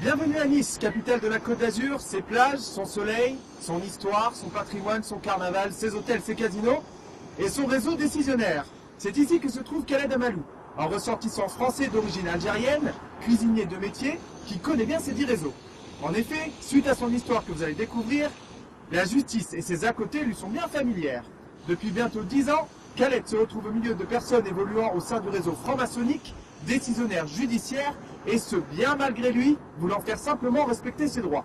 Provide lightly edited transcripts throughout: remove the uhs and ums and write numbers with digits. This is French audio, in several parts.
Bienvenue à Nice, capitale de la Côte d'Azur, ses plages, son soleil, son histoire, son patrimoine, son carnaval, ses hôtels, ses casinos et son réseau décisionnaire. C'est ici que se trouve Khaled Amalou, un ressortissant français d'origine algérienne, cuisinier de métier, qui connaît bien ces 10 réseaux. En effet, suite à son histoire que vous allez découvrir, la justice et ses à côté lui sont bien familières. Depuis bientôt 10 ans, Khaled se retrouve au milieu de personnes évoluant au sein du réseau franc-maçonnique, décisionnaire judiciaire, et ce bien malgré lui, voulant faire simplement respecter ses droits.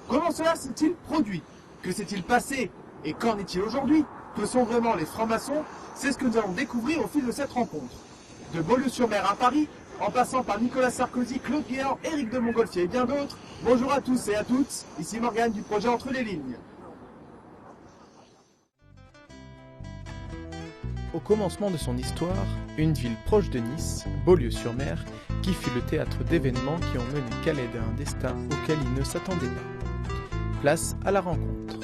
Comment cela s'est-il produit? Que s'est-il passé? Et qu'en est-il aujourd'hui? Que sont vraiment les francs-maçons? C'est ce que nous allons découvrir au fil de cette rencontre. De Beaulieu-sur-Mer à Paris, en passant par Nicolas Sarkozy, Claude Guéant, Éric de Montgolfier et bien d'autres, bonjour à tous et à toutes, ici Morgane du projet Entre les Lignes. Au commencement de son histoire, une ville proche de Nice, Beaulieu-sur-Mer, qui fut le théâtre d'événements qui ont mené Khaled à un destin auquel il ne s'attendait pas. Place à la rencontre.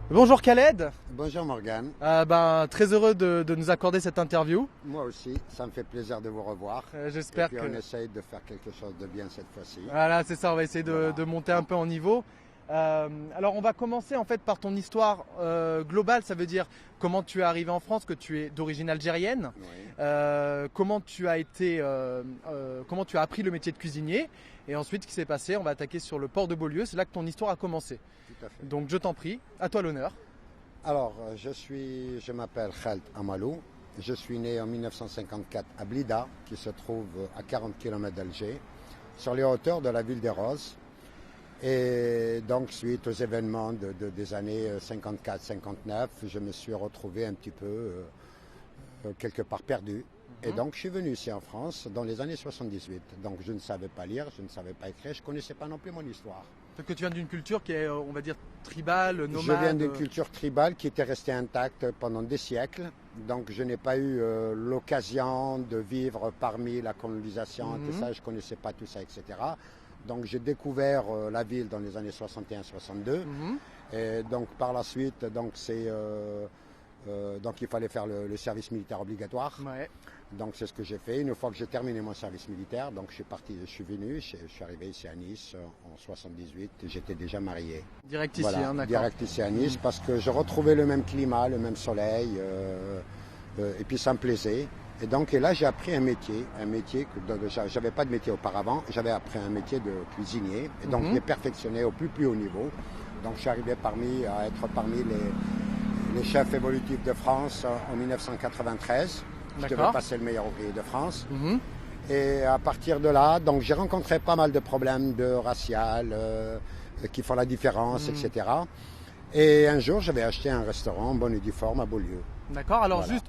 Bonjour Khaled. Bonjour Morgane. Très heureux de nous accorder cette interview. Moi aussi, ça me fait plaisir de vous revoir. J'espère Et puis on essaye de faire quelque chose de bien cette fois-ci. Voilà, c'est ça, on va essayer de monter un peu en niveau. Alors on va commencer en fait par ton histoire globale, ça veut dire comment tu es arrivé en France, que tu es d'origine algérienne, Oui. comment tu as appris le métier de cuisinier, et ensuite ce qui s'est passé, on va attaquer sur le port de Beaulieu, c'est là que ton histoire a commencé. Tout à fait. Donc je t'en prie, à toi l'honneur. Alors, je m'appelle Khaled Amalou. Je suis né en 1954 à Blida, qui se trouve à 40 km d'Alger, sur les hauteurs de la ville des Roses. Et donc, suite aux événements des années 54-59, je me suis retrouvé un petit peu quelque part perdu. Et donc, je suis venu ici en France dans les années 78. Donc, je ne savais pas lire, je ne savais pas écrire, je ne connaissais pas non plus mon histoire. Donc tu viens d'une culture qui est, on va dire, tribale, nomade. Je viens d'une culture tribale qui était restée intacte pendant des siècles. Donc, je n'ai pas eu l'occasion de vivre parmi la colonisation, tout ça, je ne connaissais pas tout ça, etc. Donc j'ai découvert la ville dans les années 61-62. Et donc par la suite, donc il fallait faire le service militaire obligatoire. Ouais. Donc c'est ce que j'ai fait. Une fois que j'ai terminé mon service militaire, donc je suis venu, je suis arrivé ici à Nice en 78. J'étais déjà marié. Direct ici, voilà, d'accord. direct ici à Nice parce que je retrouvais le même climat, le même soleil, et puis ça me plaisait. Et là, j'ai appris un métier que j'avais pas de métier auparavant. J'avais appris un métier de cuisinier, et donc j'ai perfectionné au plus haut niveau. Donc, je suis arrivé à être parmi les chefs évolutifs de France en 1993. Je devais passer le meilleur ouvrier de France. Et à partir de là, donc j'ai rencontré pas mal de problèmes racial qui font la différence, etc. Et un jour, j'avais acheté un restaurant en bonne et due forme à Beaulieu. D'accord, alors Voilà. juste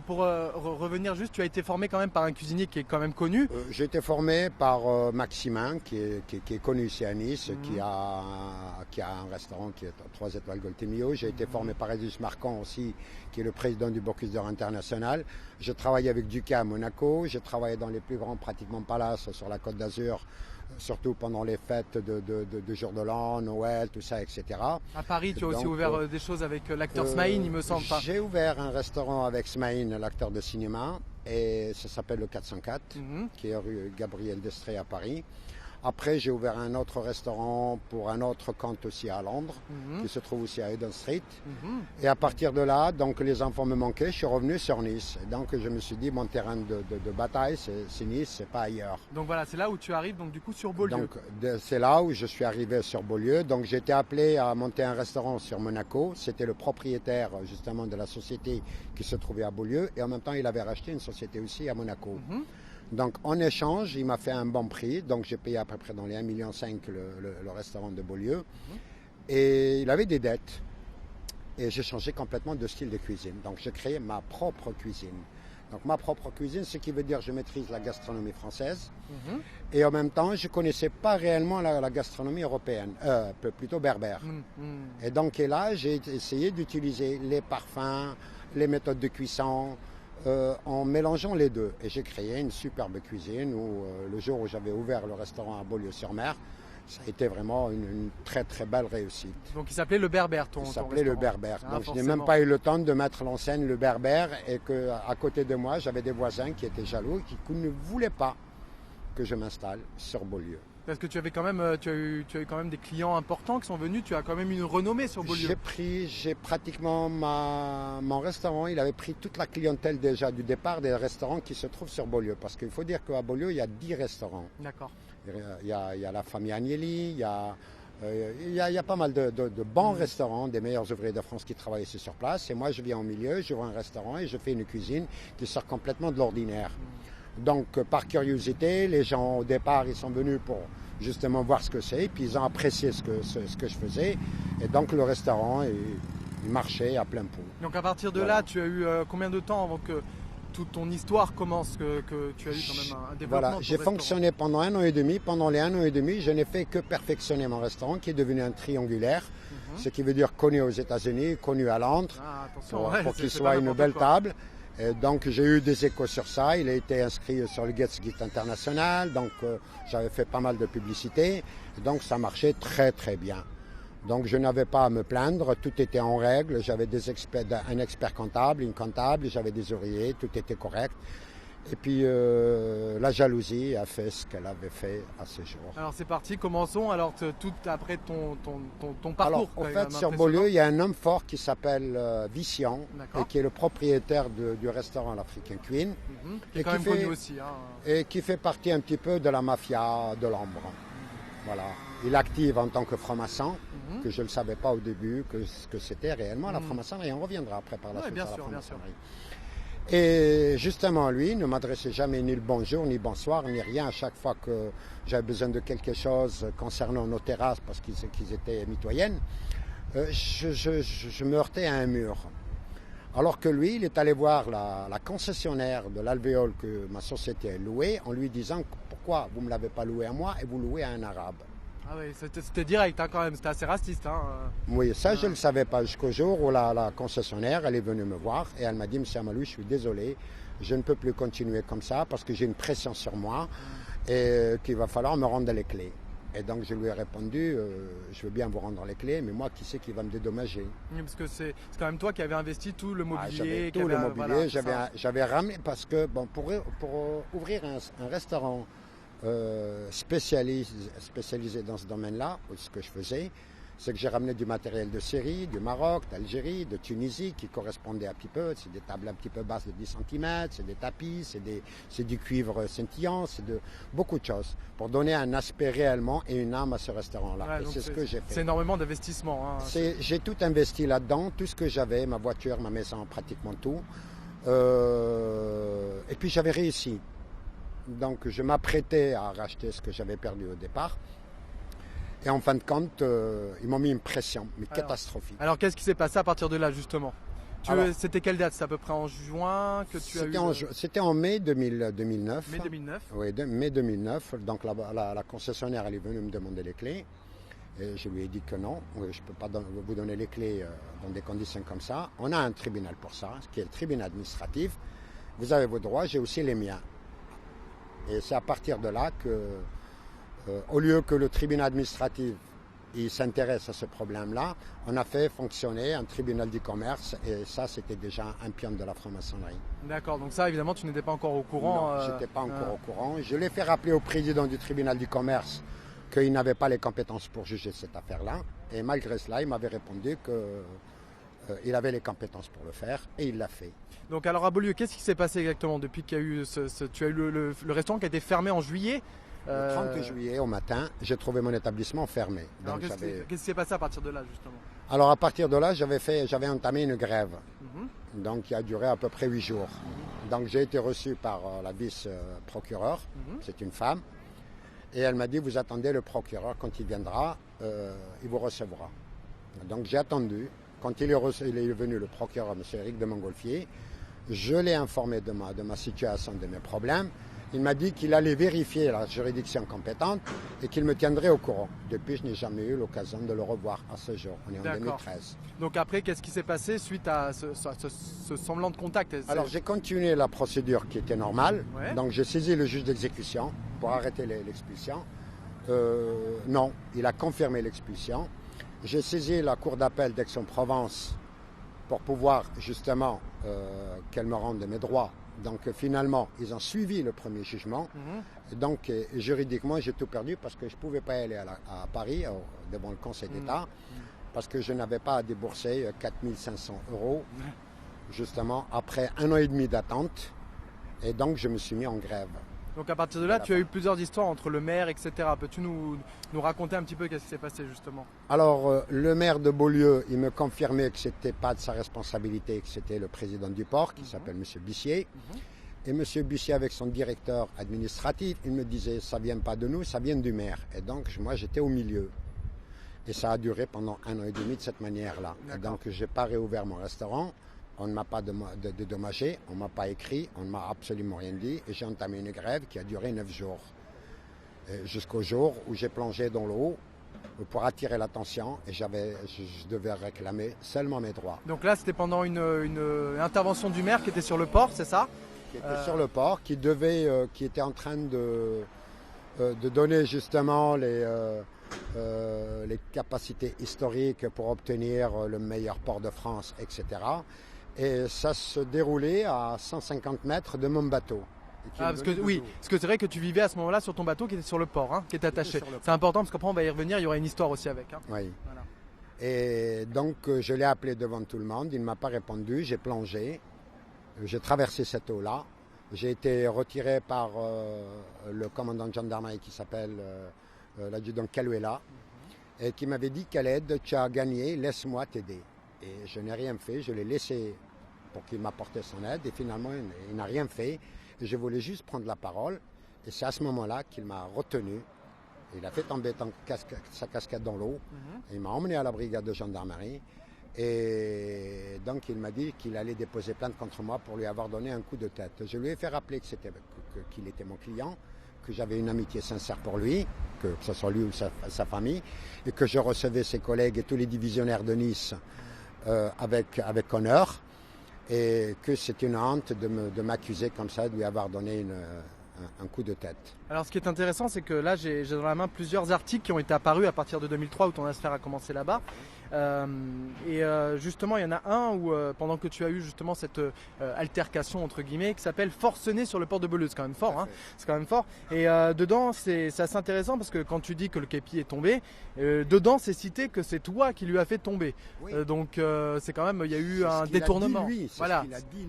pour revenir, tu as été formé quand même par un cuisinier qui est quand même connu. J'ai été formé par Maximin, qui est connu ici à Nice, qui a un restaurant qui est à 3 étoiles Goltemio. J'ai été formé par Edus Marcon aussi, qui est le président du Bocuse d'Or International. J'ai travaillé avec Ducas à Monaco. J'ai travaillé dans les plus grands pratiquement palaces sur la Côte d'Azur, surtout pendant les fêtes de jour de l'an, Noël, tout ça, etc. À Paris, tu as aussi ouvert des choses avec l'acteur Smaïn, il me semble. J'ai ouvert un restaurant avec Smaïn, l'acteur de cinéma, et ça s'appelle le 404, qui est rue Gabriel Destré à Paris. Après, j'ai ouvert un autre restaurant pour un autre compte aussi à Londres, qui se trouve aussi à Eden Street. Et à partir de là, donc les enfants me manquaient, je suis revenu sur Nice. Et donc je me suis dit, mon terrain de bataille, c'est Nice, c'est pas ailleurs. Donc voilà, c'est là où tu arrives, donc du coup sur Beaulieu. Donc c'est là où je suis arrivé sur Beaulieu. Donc j'ai été appelé à monter un restaurant sur Monaco. C'était le propriétaire justement de la société qui se trouvait à Beaulieu. Et en même temps, il avait racheté une société aussi à Monaco. Donc en échange, il m'a fait un bon prix, donc j'ai payé à peu près dans les 1,5 million le restaurant de Beaulieu. Et il avait des dettes. Et j'ai changé complètement de style de cuisine. Donc j'ai créé ma propre cuisine. Donc ma propre cuisine, ce qui veut dire que je maîtrise la gastronomie française. Et en même temps, je ne connaissais pas réellement la gastronomie européenne, plutôt berbère. Et donc là, j'ai essayé d'utiliser les parfums, les méthodes de cuisson, en mélangeant les deux. Et j'ai créé une superbe cuisine où le jour où j'avais ouvert le restaurant à Beaulieu-sur-Mer, Ça a été vraiment une très très belle réussite. Donc il s'appelait Le Berbère, ton Il s'appelait Le restaurant. Berbère. Ah, Donc je n'ai forcément. même pas eu le temps de mettre l'enseigne Le Berbère et qu'à côté de moi, j'avais des voisins qui étaient jaloux et qui ne voulaient pas que je m'installe sur Beaulieu. Parce que tu avais quand même, tu as eu quand même des clients importants qui sont venus, tu as quand même une renommée sur Beaulieu. J'ai pratiquement mon restaurant, il avait pris toute la clientèle déjà du départ des restaurants qui se trouvent sur Beaulieu. Parce qu'il faut dire qu'à Beaulieu, il y a 10 restaurants. D'accord. Il y a la famille Agnelli, il y a pas mal de bons restaurants, des meilleurs ouvriers de France qui travaillent ici sur place. Et moi, je viens au milieu, j'ouvre un restaurant et je fais une cuisine qui sort complètement de l'ordinaire. Donc, par curiosité, les gens au départ, ils sont venus pour justement voir ce que c'est, et puis ils ont apprécié ce que je faisais. Et donc, le restaurant, il marchait à plein pot. Donc à partir de là, tu as eu combien de temps avant que toute ton histoire commence, que tu as eu quand même un développement Voilà, de ton j'ai restaurant. fonctionné pendant 1 an et demi. Pendant les 1 an et demi, je n'ai fait que perfectionner mon restaurant qui est devenu un triangulaire, ce qui veut dire connu aux États-Unis, connu à Londres, Ah, attention, pour, ouais, pour c'est- qu'il c'est soit pas une n'importe belle quoi. table. Et donc j'ai eu des échos sur ça. Il a été inscrit sur le Guest International, donc j'avais fait pas mal de publicité. Et donc ça marchait très très bien. Donc je n'avais pas à me plaindre, tout était en règle. J'avais un expert comptable, une comptable, j'avais des ouvriers, tout était correct. Et puis la jalousie a fait ce qu'elle avait fait à ce jour. Alors c'est parti, commençons. Alors tout après ton parcours. Alors, quand au même fait, sur impressionnant. Beaulieu, il y a un homme fort qui s'appelle Vician, D'accord. et qui est le propriétaire du restaurant l'African Queen, Qui est et quand qui même fait- connu aussi. Hein. et qui fait partie un petit peu de la mafia de l'ombre. Voilà. Il est actif en tant que franc-maçon, que je ne le savais pas au début ce que c'était réellement la franc-maçonnerie. On reviendra après par la Ouais, suite bien à la sûr, bien sûr. franc-maçonnerie. Et justement, lui ne m'adressait jamais ni le bonjour, ni bonsoir, ni rien. À chaque fois que j'avais besoin de quelque chose concernant nos terrasses, parce qu'ils étaient mitoyennes, je me heurtais à un mur. Alors que lui, il est allé voir la concessionnaire de l'alvéole que ma société a louée, en lui disant pourquoi vous ne me l'avez pas loué à moi et vous louez à un arabe. Ah oui, c'était direct hein, quand même, c'était assez raciste. Hein. Oui, ça je ne le savais pas jusqu'au jour où la concessionnaire, elle est venue me voir et elle m'a dit, monsieur Amalou, je suis désolé, je ne peux plus continuer comme ça parce que j'ai une pression sur moi et qu'il va falloir me rendre les clés. Et donc je lui ai répondu, je veux bien vous rendre les clés, mais moi qui sais qui va me dédommager. Oui, parce que c'est quand même toi qui avais investi tout le Ah, mobilier. j'avais qui tout le avait- mobilier, voilà, c'est ça. j'avais ramené parce que bon, pour ouvrir un restaurant spécialisé dans ce domaine-là, ce que je faisais, c'est que j'ai ramené du matériel de Syrie, du Maroc, d'Algérie, de Tunisie, qui correspondait un petit peu. C'est des tables un petit peu basses de 10 cm, c'est des tapis, c'est du cuivre scintillant, c'est de beaucoup de choses pour donner un aspect réellement et une âme à ce restaurant-là. Ouais, Et donc c'est ce que j'ai C'est fait. énormément d'investissement. Hein. J'ai tout investi là-dedans, tout ce que j'avais, ma voiture, ma maison, pratiquement tout. Et puis j'avais réussi. Donc je m'apprêtais à racheter ce que j'avais perdu au départ. Et en fin de compte, ils m'ont mis une pression, mais catastrophique. Alors qu'est-ce qui s'est passé à partir de là justement Alors- C'était quelle date? C'est à peu près en juin que tu as eu C'était en mai 2009. mai 2009. Oui, mai 2009. Donc la concessionnaire, elle est venue me demander les clés. Et je lui ai dit que non, je ne peux pas vous donner les clés dans des conditions comme ça. On a un tribunal pour ça, qui est le tribunal administratif. Vous avez vos droits, j'ai aussi les miens. Et c'est à partir de là que, au lieu que le tribunal administratif il s'intéresse à ce problème-là, on a fait fonctionner un tribunal du commerce et ça, c'était déjà un pion de la franc-maçonnerie. D'accord, donc ça évidemment tu n'étais pas encore au courant. Non, je n'étais pas encore au courant. Je l'ai fait rappeler au président du tribunal du commerce qu'il n'avait pas les compétences pour juger cette affaire-là. Et malgré cela, il m'avait répondu qu'il avait les compétences pour le faire et il l'a fait. Donc alors à Beaulieu, qu'est-ce qui s'est passé exactement depuis qu'il y a eu tu as eu le restaurant qui a été fermé en juillet? Le 30 juillet au matin, j'ai trouvé mon établissement fermé. Alors Donc, qu'est-ce qui s'est passé à partir de là justement? Alors à partir de là, j'avais entamé une grève, donc qui a duré à peu près 8 jours. Donc j'ai été reçu par la vice-procureure, c'est une femme, et elle m'a dit vous attendez le procureur, quand il viendra, il vous recevra. Donc j'ai attendu, quand il est venu le procureur, M. Éric de Montgolfier, je l'ai informé de ma situation, de mes problèmes. Il m'a dit qu'il allait vérifier la juridiction compétente et qu'il me tiendrait au courant. Depuis, je n'ai jamais eu l'occasion de le revoir à ce jour. On est en D'accord. 2013. Donc après, qu'est-ce qui s'est passé suite à ce semblant de contact? Alors, j'ai continué la procédure qui était normale. Ouais. Donc, j'ai saisi le juge d'exécution pour arrêter l'expulsion. Non, il a confirmé l'expulsion. J'ai saisi la cour d'appel d'Aix-en-Provence pour pouvoir justement qu'elle me rende mes droits. Donc finalement, ils ont suivi le premier jugement. Donc juridiquement, j'ai tout perdu parce que je ne pouvais pas aller à Paris, devant le Conseil d'État, parce que je n'avais pas à débourser 4 500 € justement après 1 an et demi d'attente. Et donc je me suis mis en grève. Donc à partir de là, tu as eu plusieurs histoires entre le maire, etc. Peux-tu nous raconter un petit peu qu'est-ce qui s'est passé justement? Alors le maire de Beaulieu, il me confirmait que ce n'était pas de sa responsabilité, que c'était le président du port qui s'appelle M. Bissier. Et M. Bissier avec son directeur administratif, il me disait ça ne vient pas de nous, ça vient du maire. Et donc moi j'étais au milieu. Et ça a duré pendant 1 an et demi de cette manière-là. Et donc je n'ai pas réouvert mon restaurant. On ne m'a pas dédommagé, on ne m'a pas écrit, on ne m'a absolument rien dit. Et j'ai entamé une grève qui a duré 9 jours. Jusqu'au jour où j'ai plongé dans l'eau pour attirer l'attention et je devais réclamer seulement mes droits. Donc là, c'était pendant une intervention du maire qui était sur le port, c'est ça? Qui était sur le port, qui était en train de donner justement les capacités historiques pour obtenir le meilleur port de France, etc. Et ça se déroulait à 150 mètres de mon bateau. Parce que c'est vrai que tu vivais à ce moment-là sur ton bateau qui était sur le port, qui était attaché. C'est important parce qu'après on va y revenir, il y aura une histoire aussi avec. Oui. Voilà. Et donc je l'ai appelé devant tout le monde, il ne m'a pas répondu, j'ai plongé, j'ai traversé cette eau-là, j'ai été retiré par le commandant de gendarmerie qui s'appelle l'adjudant Caluela, et qui m'avait dit Khaled, tu as gagné, laisse-moi t'aider. Et je n'ai rien fait, je l'ai laissé pour qu'il m'apporte son aide, et finalement il n'a rien fait. Et je voulais juste prendre la parole, et c'est à ce moment-là qu'il m'a retenu. Il a fait tomber sa casquette dans l'eau, il m'a emmené à la brigade de gendarmerie, et donc il m'a dit qu'il allait déposer plainte contre moi pour lui avoir donné un coup de tête. Je lui ai fait rappeler qu'il était mon client, que j'avais une amitié sincère pour lui, que ce soit lui ou sa famille, et que je recevais ses collègues et tous les divisionnaires de Nice avec honneur, et que c'est une honte de m'accuser comme ça, de lui avoir donné un coup de tête. Alors ce qui est intéressant, c'est que là j'ai dans la main plusieurs articles qui ont été apparus à partir de 2003 où ton affaire a commencé là-bas. Justement, il y en a un où pendant que tu as eu justement cette altercation entre guillemets qui s'appelle forcené sur le port de Beaulieu, c'est quand même fort, c'est quand même fort. Et dedans c'est assez intéressant parce que quand tu dis que le képi est tombé, dedans c'est cité que c'est toi qui lui as fait tomber. Donc c'est quand même, il y a eu un détournement. Voilà,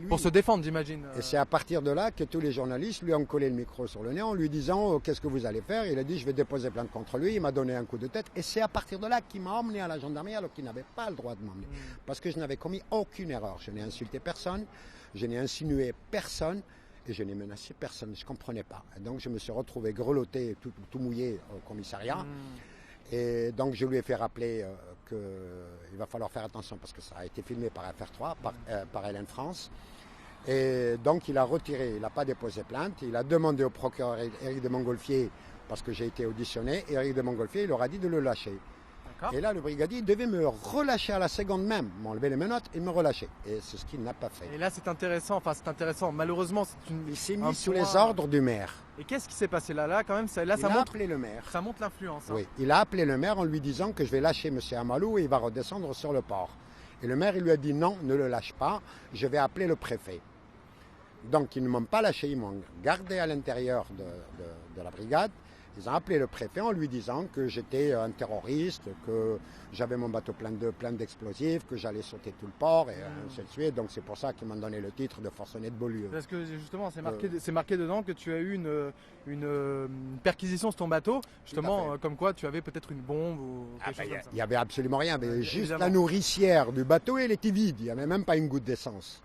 pour se défendre, j'imagine. Et c'est à partir de là que tous les journalistes lui ont collé le micro sur le nez en lui disant qu'est-ce que vous allez faire. Il a dit je vais déposer plainte contre lui. Il m'a donné un coup de tête et c'est à partir de là qu'il m'a emmené à la gendarmerie alors qu'il n'avait pas le droit de m'emmener. Parce que je n'avais commis aucune erreur. Je n'ai insulté personne, je n'ai insinué personne et je n'ai menacé personne. Je ne comprenais pas. Et donc je me suis retrouvé grelotté, tout mouillé au commissariat. Et donc je lui ai fait rappeler qu'il va falloir faire attention parce que ça a été filmé par FR3, par LN France. Et donc il a retiré, il n'a pas déposé plainte. Il a demandé au procureur Éric de Montgolfier, parce que j'ai été auditionné, et Éric de Montgolfier, il leur a dit de le lâcher. Et là, le brigadier devait me relâcher à la seconde même, m'enlever les menottes et me relâcher. Et c'est ce qu'il n'a pas fait. Et là, c'est intéressant. Malheureusement, il s'est mis sous les ordres du maire. Et qu'est-ce qui s'est passé là quand même, il a appelé le maire. Ça montre l'influence. Oui, il a appelé le maire en lui disant que je vais lâcher M. Amalou et il va redescendre sur le port. Et le maire, il lui a dit non, ne le lâche pas, je vais appeler le préfet. Donc, ils ne m'ont pas lâché, ils m'ont gardé à l'intérieur de la brigade. Ils ont appelé le préfet en lui disant que j'étais un terroriste, que j'avais mon bateau plein d'explosifs, que j'allais sauter tout le port et ainsi de suite. Donc c'est pour ça qu'ils m'ont donné le titre de forcené de Beaulieu. Parce que justement, c'est marqué dedans que tu as eu une perquisition sur ton bateau, justement, comme quoi tu avais peut-être une bombe ou quelque chose comme ça. Il n'y avait absolument rien, mais juste la nourricière du bateau, elle était vide. Il n'y avait même pas une goutte d'essence.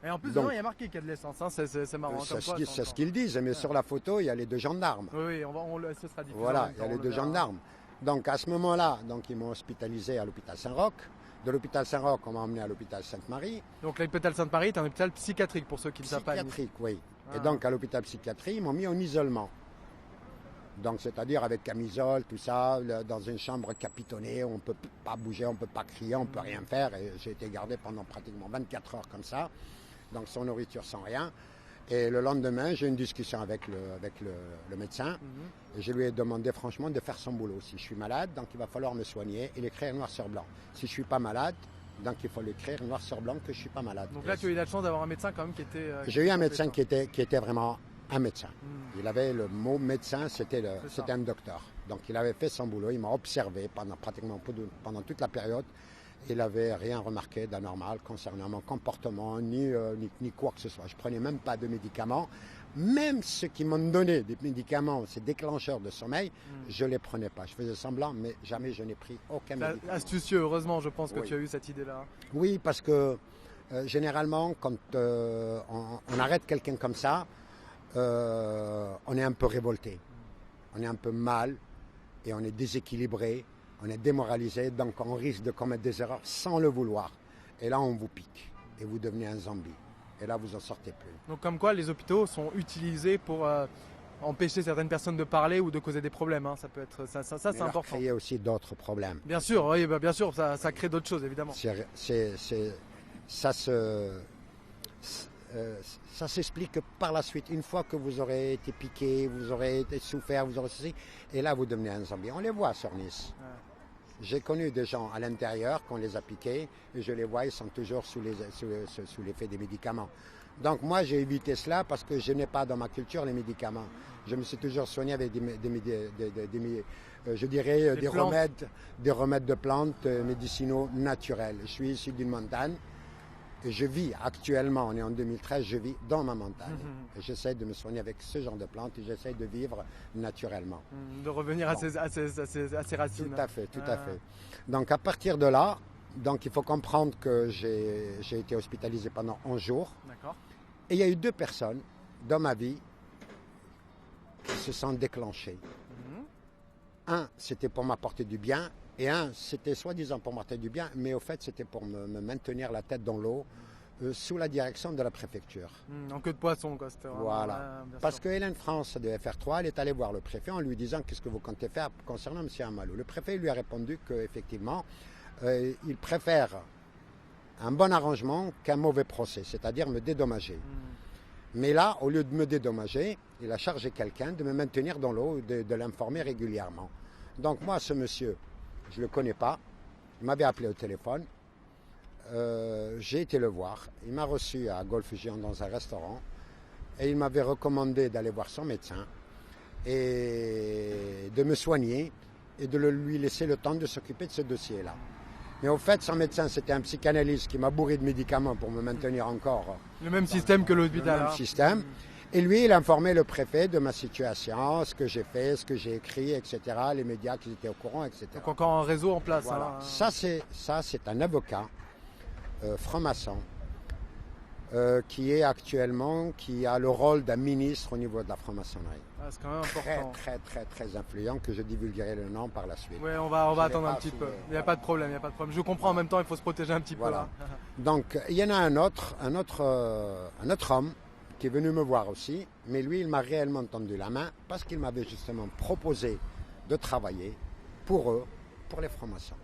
Et en plus, dedans, il y a marqué qu'il y a de l'essence, c'est marrant. C'est ce qu'ils disent, mais sur la photo, il y a les 2 gendarmes. Oui, ce sera diffusé. Voilà, il y a les 2 gendarmes. Donc à ce moment-là, ils m'ont hospitalisé à l'hôpital Saint-Roch. De l'hôpital Saint-Roch, on m'a emmené à l'hôpital Sainte-Marie. Donc l'hôpital Sainte-Marie est un hôpital psychiatrique pour ceux qui ne savent pas. Psychiatrique, oui. Et donc à l'hôpital psychiatrique, ils m'ont mis en isolement. Donc c'est-à-dire avec camisole, tout ça, dans une chambre capitonnée, on ne peut pas bouger, on ne peut pas crier, on ne peut rien faire. Et j'ai été gardé pendant pratiquement 24 heures comme ça. Donc sans nourriture, sans rien. Et le lendemain, j'ai une discussion avec le médecin. Et je lui ai demandé franchement de faire son boulot. Si je suis malade, donc il va falloir me soigner et l'écrire noir sur blanc. Si je ne suis pas malade, donc il faut l'écrire noir sur blanc que je ne suis pas malade. Donc là, tu as eu la chance d'avoir un médecin quand même qui était... J'ai eu un médecin qui était vraiment un médecin. Il avait le mot médecin, c'était un docteur. Donc il avait fait son boulot, il m'a observé pendant toute la période. Il n'avait rien remarqué d'anormal concernant mon comportement, ni quoi que ce soit. Je ne prenais même pas de médicaments. Même ceux qui m'ont donné des médicaments, ces déclencheurs de sommeil, je ne les prenais pas. Je faisais semblant, mais jamais je n'ai pris aucun médicament. Astucieux, heureusement, je pense que tu as eu cette idée-là. Oui, parce que généralement, quand on arrête quelqu'un comme ça, on est un peu révolté. On est un peu mal et on est déséquilibré, on est démoralisé, donc on risque de commettre des erreurs sans le vouloir. Et là, on vous pique et vous devenez un zombie. Et là, vous n'en sortez plus. Donc comme quoi, les hôpitaux sont utilisés pour empêcher certaines personnes de parler ou de causer des problèmes. Hein. Ça peut être ça c'est important. Ça crée aussi d'autres problèmes. Bien sûr, oui, bien sûr, ça crée d'autres choses, évidemment. Ça s'explique par la suite. Une fois que vous aurez été piqué, vous aurez été souffert, vous aurez ceci, et là, vous devenez un zombie. On les voit sur Nice. Ouais. J'ai connu des gens à l'intérieur qu'on les a piqués et je les vois, ils sont toujours sous l'effet des médicaments. Donc moi, j'ai évité cela parce que je n'ai pas dans ma culture les médicaments. Je me suis toujours soigné avec des remèdes de plantes médicinaux naturels. Je suis issu d'une montagne et je vis actuellement, on est en 2013, je vis dans ma montagne. Et j'essaie de me soigner avec ce genre de plantes et j'essaie de vivre naturellement. De revenir à ses racines. Tout à fait, tout à fait. Donc à partir de là, donc il faut comprendre que j'ai été hospitalisé pendant 11 jours. D'accord. Et il y a eu 2 personnes dans ma vie qui se sont déclenchées. Un, c'était pour m'apporter du bien. Et un, c'était soi-disant pour m'apporter du bien, mais au fait, c'était pour me maintenir la tête dans l'eau, sous la direction de la préfecture. En queue de poisson, quoi. Voilà. Parce que Hélène France de FR3, elle est allée voir le préfet en lui disant qu'est-ce que vous comptez faire concernant M. Amalou. Le préfet lui a répondu qu'effectivement, il préfère un bon arrangement qu'un mauvais procès, c'est-à-dire me dédommager. Mais là, au lieu de me dédommager, il a chargé quelqu'un de me maintenir dans l'eau, de l'informer régulièrement. Donc moi, ce monsieur, je ne le connais pas, il m'avait appelé au téléphone, j'ai été le voir, il m'a reçu à Golfe-Gion dans un restaurant et il m'avait recommandé d'aller voir son médecin et de me soigner et de lui laisser le temps de s'occuper de ce dossier-là. Mais au fait, son médecin, c'était un psychanalyste qui m'a bourré de médicaments pour me maintenir encore. Le même système que l'hôpital. Le même système. Et lui, il informait le préfet de ma situation, ce que j'ai fait, ce que j'ai écrit, etc. Les médias qui étaient au courant, etc. Donc encore un réseau en place. Voilà. Hein. Ça, c'est un avocat franc-maçon qui a le rôle d'un ministre au niveau de la franc-maçonnerie. C'est quand même important. Très influent, que je divulguerai le nom par la suite. Oui, on va attendre un petit peu. Il n'y a pas de problème, Je comprends en même temps, il faut se protéger un petit peu. Là. Donc, il y en a un autre homme qui est venu me voir aussi, mais lui, il m'a réellement tendu la main parce qu'il m'avait justement proposé de travailler pour eux, pour les francs-maçons.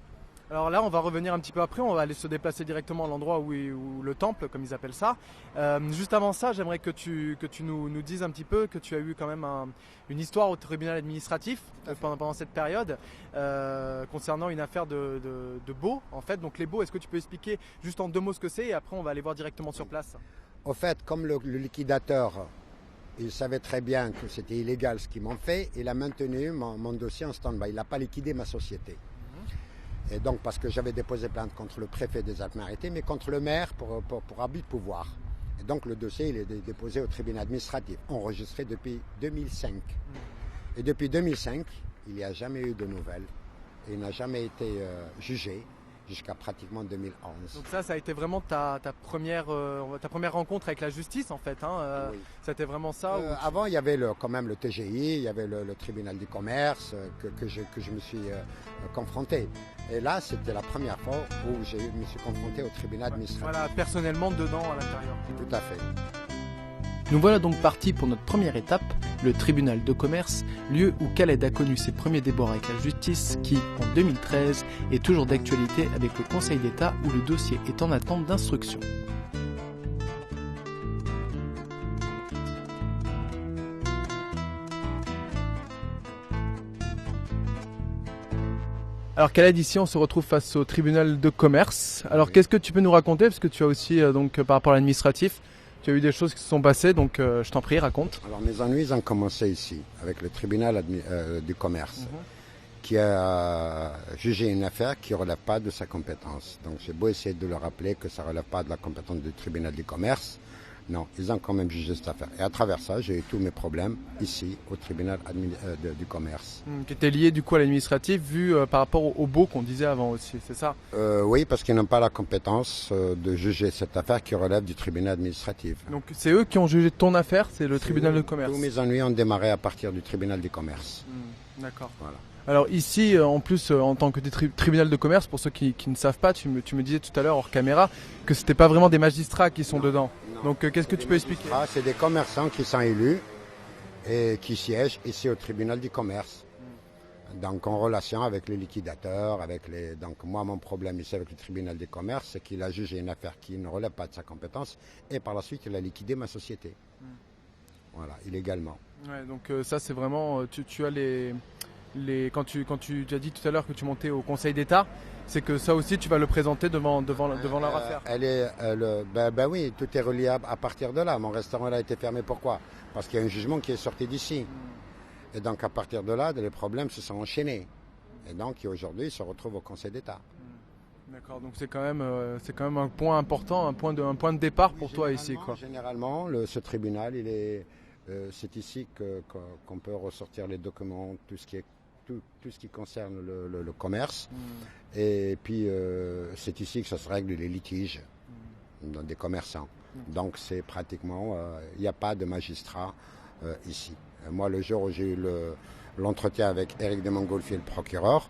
Alors là, on va revenir un petit peu après, on va aller se déplacer directement à l'endroit où le temple, comme ils appellent ça. Juste avant ça, j'aimerais que tu nous dises un petit peu que tu as eu quand même une histoire au tribunal administratif pendant cette période concernant une affaire de baux, en fait. Donc les baux, est-ce que tu peux expliquer juste en 2 mots ce que c'est et après on va aller voir directement sur place. Au fait, comme le liquidateur, il savait très bien que c'était illégal ce qu'ils m'ont fait, il a maintenu mon dossier en stand-by. Il n'a pas liquidé ma société. Et donc, parce que j'avais déposé plainte contre le préfet des Alpes-Maritimes, mais contre le maire pour abus de pouvoir. Et donc, le dossier, il est déposé au tribunal administratif, enregistré depuis 2005. Et depuis 2005, il n'y a jamais eu de nouvelles. Et il n'a jamais été jugé jusqu'à pratiquement 2011. Donc ça a été vraiment ta première rencontre avec la justice, en fait. Hein, oui. C'était vraiment ça Avant, il y avait quand même le TGI, il y avait le tribunal du commerce que je me suis confronté. Et là, c'était la première fois où je me suis confronté au tribunal administratif. Voilà, personnellement dedans, à l'intérieur. Tout à fait. Nous voilà donc partis pour notre première étape, le tribunal de commerce, lieu où Khaled a connu ses premiers débords avec la justice qui, en 2013, est toujours d'actualité avec le Conseil d'État où le dossier est en attente d'instruction. Alors Khaled, ici on se retrouve face au tribunal de commerce. Alors Oui. qu'est-ce que tu peux nous raconter? Parce que tu as aussi, par rapport à l'administratif, tu as eu des choses qui se sont passées, donc je t'en prie, raconte. Alors mes ennuis ont commencé ici, avec le tribunal du commerce, qui a jugé une affaire qui ne relève pas de sa compétence. Donc j'ai beau essayer de leur rappeler que ça ne relève pas de la compétence du tribunal du commerce. Non, ils ont quand même jugé cette affaire. Et à travers ça, j'ai eu tous mes problèmes ici, au tribunal du commerce. Qui était lié du coup à l'administratif, vu par rapport au baux qu'on disait avant aussi, c'est ça? Oui, parce qu'ils n'ont pas la compétence de juger cette affaire qui relève du tribunal administratif. Donc c'est eux qui ont jugé ton affaire, c'est le tribunal de commerce. Tous mes ennuis ont démarré à partir du tribunal du commerce. D'accord. Voilà. Alors ici, en plus, en tant que tribunal de commerce, pour ceux qui ne savent pas, tu me disais tout à l'heure hors caméra que c'était pas vraiment des magistrats qui sont dedans. Non. Donc qu'est-ce que tu peux expliquer? C'est des commerçants qui sont élus et qui siègent ici au tribunal du commerce. Donc en relation avec les liquidateurs, donc moi mon problème ici avec le tribunal du commerce, c'est qu'il a jugé une affaire qui ne relève pas de sa compétence et par la suite il a liquidé ma société. Voilà, illégalement. Ouais, donc ça c'est vraiment, tu as quand tu as dit tout à l'heure que tu montais au Conseil d'État, c'est que ça aussi tu vas le présenter devant leur affaire. Ben oui, tout est relié à partir de là. Mon restaurant a été fermé, pourquoi? Parce qu'il y a un jugement qui est sorti d'ici. Et donc à partir de là, les problèmes se sont enchaînés. Et donc aujourd'hui, ils se retrouvent au Conseil d'État. D'accord, donc c'est quand même un point important, un point de départ pour toi ici, quoi. Généralement, ce tribunal, c'est ici qu'on peut ressortir les documents, tout ce qui concerne le commerce. Et puis c'est ici que ça se règle les litiges des commerçants. Donc c'est pratiquement, il n'y a pas de magistrat ici. Moi, le jour où j'ai eu l'entretien avec Éric de Montgolfier, le procureur,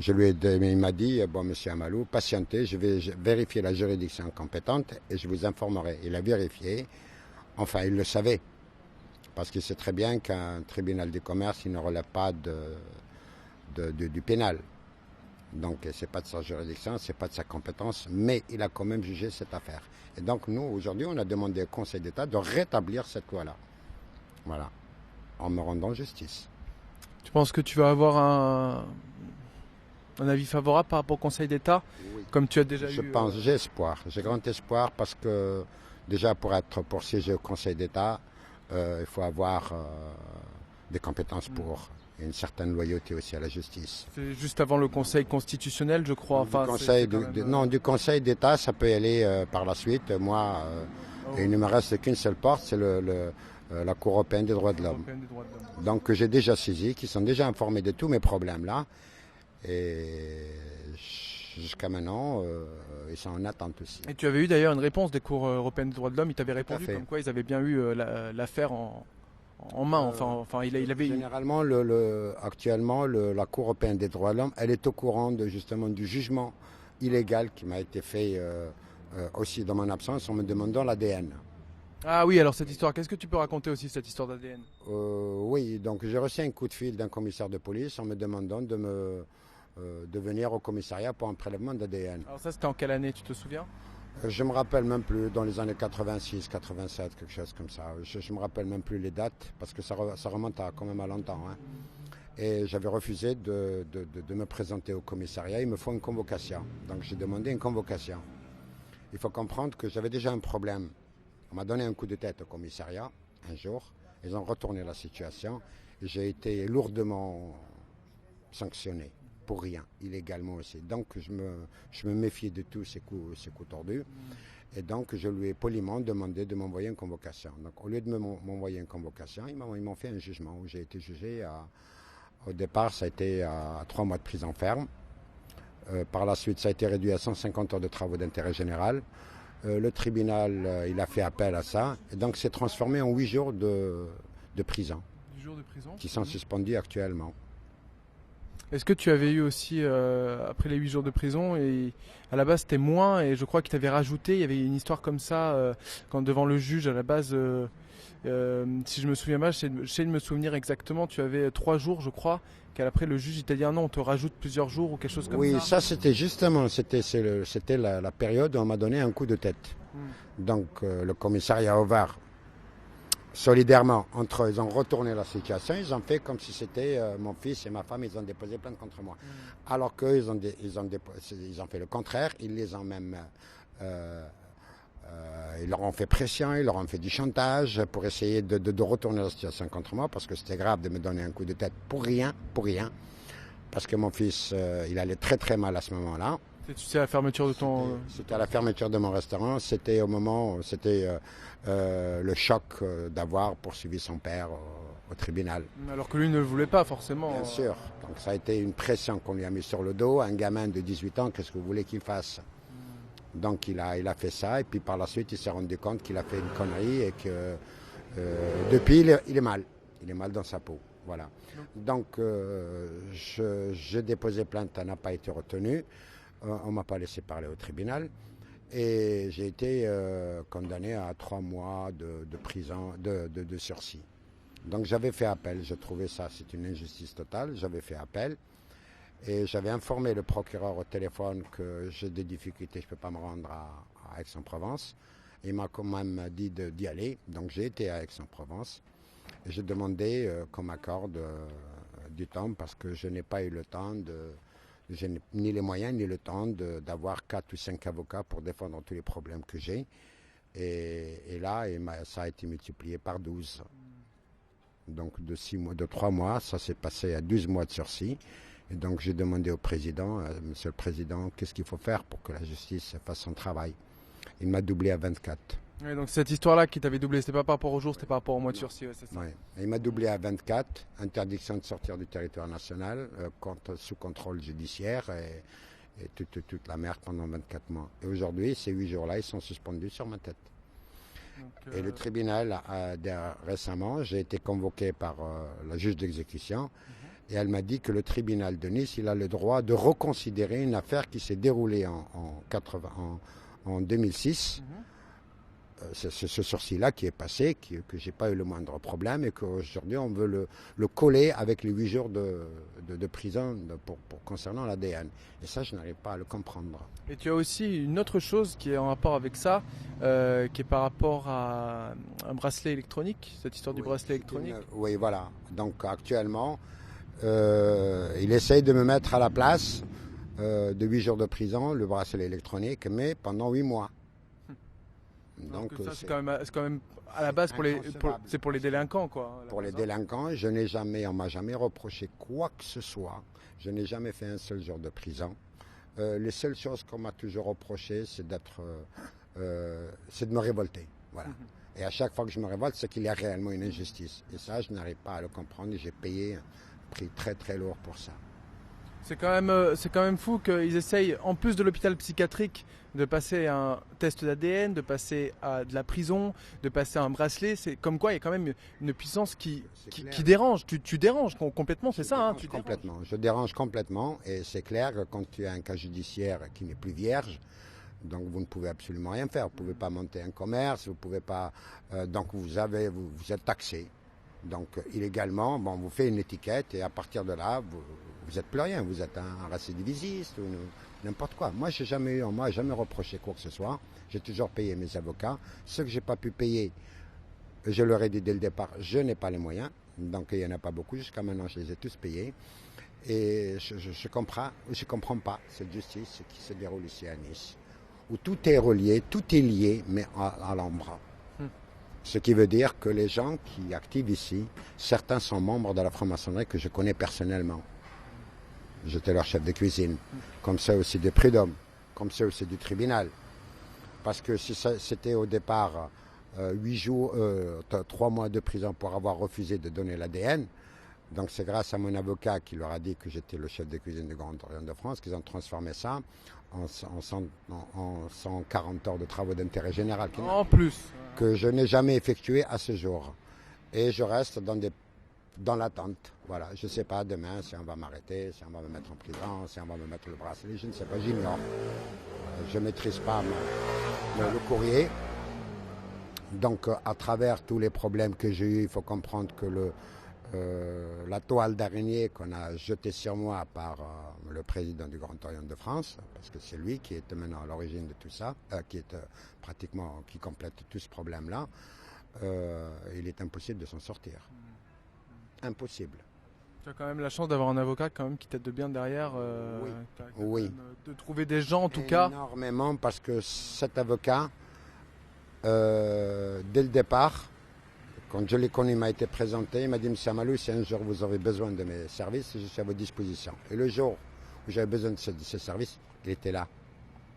il m'a dit, bon, monsieur Amalou, patientez, je vais vérifier la juridiction compétente et je vous informerai. Il a vérifié, enfin, il le savait, parce qu'il sait très bien qu'un tribunal du commerce, il ne relève pas du pénal. Donc, ce n'est pas de sa juridiction, ce n'est pas de sa compétence, mais il a quand même jugé cette affaire. Et donc, nous, aujourd'hui, on a demandé au Conseil d'État de rétablir cette loi-là. Voilà. En me rendant justice. Tu penses que tu vas avoir un avis favorable par rapport au Conseil d'État, Oui. comme tu as déjà eu? Je pense, j'ai espoir, j'ai grand espoir parce que déjà pour siéger au Conseil d'État, il faut avoir des compétences pour et une certaine loyauté aussi à la justice. C'est juste avant le Conseil constitutionnel, je crois. Enfin, du Conseil d'État, ça peut y aller par la suite. Moi, il ne me reste qu'une seule porte, c'est la Cour européenne des droits de l'homme. Donc j'ai déjà saisi, qui sont déjà informés de tous mes problèmes là. Et jusqu'à maintenant, ils sont en attente aussi. Et tu avais eu d'ailleurs une réponse des cours européennes des droits de l'homme. Ils t'avaient répondu fait. comme quoi ils avaient bien eu l'affaire en main. Il avait. Généralement, actuellement, la Cour européenne des droits de l'homme, elle est au courant justement du jugement illégal qui m'a été fait aussi dans mon absence en me demandant l'ADN. Ah oui, alors cette histoire, qu'est-ce que tu peux raconter aussi, cette histoire d'ADN? Oui, donc j'ai reçu un coup de fil d'un commissaire de police en me demandant de venir au commissariat pour un prélèvement d'ADN. Alors ça, c'était en quelle année, tu te souviens? Je me rappelle même plus, dans les années 86, 87, quelque chose comme ça. Je me rappelle même plus les dates, parce que ça remonte quand même à longtemps. Hein. Et j'avais refusé de me présenter au commissariat. Il me faut une convocation. Donc j'ai demandé une convocation. Il faut comprendre que j'avais déjà un problème. On m'a donné un coup de tête au commissariat un jour. Ils ont retourné la situation. Et j'ai été lourdement sanctionné pour rien, illégalement aussi. Donc je me méfiais de tous ces coups tordus. Et donc je lui ai poliment demandé de m'envoyer une convocation. Donc au lieu de m'envoyer une convocation, ils m'ont fait un jugement où j'ai été jugé au départ, ça a été à 3 mois de prison ferme. Par la suite, ça a été réduit à 150 heures de travaux d'intérêt général. Le tribunal, il a fait appel à ça. Et donc, c'est transformé en 8 jours de prison. 8 jours de prison qui sont suspendus actuellement. Est-ce que tu avais eu aussi, après les 8 jours de prison, et à la base c'était moins, et je crois qu'il t'avait rajouté, il y avait une histoire comme ça, quand devant le juge, à la base, si je me souviens mal, j'essaie de me souvenir exactement, tu avais 3 jours, je crois, qu'après le juge il t'a dit ah non, on te rajoute plusieurs jours ou quelque chose comme ça. Oui, ça c'était justement, c'était la période où on m'a donné un coup de tête. Donc le commissariat au Var solidairement, entre eux, ils ont retourné la situation, ils ont fait comme si c'était mon fils et ma femme, ils ont déposé plainte contre moi. Alors qu'eux, ils ont fait le contraire, ils les ont même... ils leur ont fait pression, ils leur ont fait du chantage pour essayer de retourner la situation contre moi, parce que c'était grave de me donner un coup de tête pour rien, parce que mon fils, il allait très très mal à ce moment-là. C'est la fermeture de ton... C'était à la fermeture de mon restaurant, c'était au moment, c'était le choc d'avoir poursuivi son père au tribunal. Alors que lui ne le voulait pas forcément. Bien sûr, donc ça a été une pression qu'on lui a mise sur le dos. Un gamin de 18 ans, qu'est-ce que vous voulez qu'il fasse? Donc il a fait ça, et puis par la suite il s'est rendu compte qu'il a fait une connerie et que depuis il est mal. Il est mal dans sa peau. Voilà. Donc j'ai déposé plainte, ça n'a pas été retenu. On ne m'a pas laissé parler au tribunal. Et j'ai été condamné à 3 mois de prison, de sursis. Donc j'avais fait appel, je trouvais ça, c'est une injustice totale, j'avais fait appel. Et j'avais informé le procureur au téléphone que j'ai des difficultés, je ne peux pas me rendre à Aix-en-Provence. Il m'a quand même dit d'y aller, donc j'ai été à Aix-en-Provence. Et j'ai demandé qu'on m'accorde du temps, parce que je n'ai pas eu le temps je n'ai ni les moyens ni le temps d'avoir 4 ou 5 avocats pour défendre tous les problèmes que j'ai. Et là, ça a été multiplié par 12. Donc de 3 mois, ça s'est passé à 12 mois de sursis. Et donc j'ai demandé au président, Monsieur le Président, qu'est-ce qu'il faut faire pour que la justice fasse son travail. Il m'a doublé à 24. Oui, donc cette histoire-là qui t'avait doublé, c'était pas par rapport au jour, c'était par rapport au mois de sursis, c'est ça? Oui. Il m'a doublé à 24, interdiction de sortir du territoire national, sous contrôle judiciaire et toute la merde pendant 24 mois. Et aujourd'hui, ces 8 jours-là, ils sont suspendus sur ma tête. Donc, et le tribunal, récemment, j'ai été convoqué par la juge d'exécution, et elle m'a dit que le tribunal de Nice, il a le droit de reconsidérer une affaire qui s'est déroulée en 2006. C'est ce sursis-là qui est passé, que j'ai pas eu le moindre problème, et qu'aujourd'hui on veut le coller avec les 8 jours de prison concernant l'ADN. Et ça, je n'arrive pas à le comprendre. Et tu as aussi une autre chose qui est en rapport avec ça, qui est par rapport à un bracelet électronique, cette histoire du bracelet électronique. Oui, voilà. Donc actuellement, il essaye de me mettre à la place de 8 jours de prison, le bracelet électronique, mais pendant 8 mois. Donc ça, c'est quand même à la base c'est pour les délinquants, quoi. Pour les délinquants, on m'a jamais reproché quoi que ce soit. Je n'ai jamais fait un seul jour de prison. Les seules choses qu'on m'a toujours reproché, c'est de me révolter. Voilà. Et à chaque fois que je me révolte, c'est qu'il y a réellement une injustice. Et ça, je n'arrive pas à le comprendre, et j'ai payé un prix très très lourd pour ça. C'est quand même fou qu'ils essayent, en plus de l'hôpital psychiatrique, de passer un test d'ADN, de passer à de la prison, de passer à un bracelet. C'est comme quoi il y a quand même une puissance qui dérange. Tu déranges complètement, c'est ça, hein, complètement. Je dérange complètement, et c'est clair que quand tu as un cas judiciaire qui n'est plus vierge, donc vous ne pouvez absolument rien faire. Vous ne pouvez pas monter un commerce, vous pouvez pas. Donc vous êtes taxé. Donc illégalement, on vous fait une étiquette, et à partir de là, vous n'êtes plus rien. Vous êtes un récidiviste ou n'importe quoi. Moi, on m'a jamais reproché quoi que ce soit. J'ai toujours payé mes avocats. Ce que j'ai pas pu payer, je leur ai dit dès le départ, je n'ai pas les moyens. Donc il n'y en a pas beaucoup. Jusqu'à maintenant, je les ai tous payés. Et je comprends pas cette justice qui se déroule ici à Nice, où tout est relié, tout est lié, mais à l'ombre. Ce qui veut dire que les gens qui activent ici, certains sont membres de la franc-maçonnerie que je connais personnellement. J'étais leur chef de cuisine, comme ça aussi des prud'hommes, comme ça aussi du tribunal. Parce que si c'était au départ 3 mois de prison pour avoir refusé de donner l'ADN, donc c'est grâce à mon avocat qui leur a dit que j'étais le chef de cuisine du Grand Orient de France qu'ils ont transformé ça en 140 heures de travaux d'intérêt général. En plus. Que je n'ai jamais effectué à ce jour. Et je reste dans l'attente. Voilà, je ne sais pas demain si on va m'arrêter, si on va me mettre en prison, si on va me mettre le bracelet, je ne sais pas, j'ignore. Je ne maîtrise pas le courrier. Donc à travers tous les problèmes que j'ai eus, il faut comprendre que la toile d'araignée qu'on a jetée sur moi par le président du Grand Orient de France, parce que c'est lui qui est maintenant à l'origine de tout ça, qui complète tout ce problème-là. il est impossible de s'en sortir. Impossible. Tu as quand même la chance d'avoir un avocat quand même qui t'aide bien derrière. Oui. T'as Oui. quand même, de trouver des gens en tout cas. Énormément, parce que cet avocat, dès le départ, quand je l'ai connu, il m'a été présenté, il m'a dit: Monsieur Amalou, si un jour vous aurez besoin de mes services, je suis à votre disposition. Et le jour où j'avais besoin de ces services, il était là.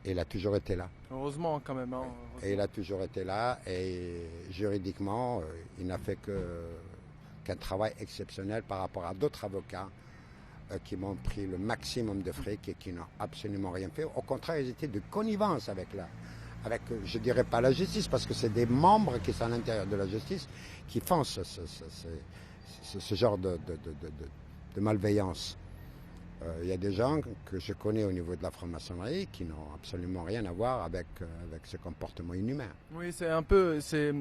Et il a toujours été là. Heureusement quand même. Hein, Et il a toujours été là. Et juridiquement, il n'a fait qu'un travail exceptionnel par rapport à d'autres avocats qui m'ont pris le maximum de fric et qui n'ont absolument rien fait. Au contraire, ils étaient de connivence avec je dirais pas la justice, parce que c'est des membres qui sont à l'intérieur de la justice qui font ce genre de malveillance. Il y a des gens que je connais au niveau de la franc-maçonnerie qui n'ont absolument rien à voir avec ce comportement inhumain. Oui, c'est un peu, c'est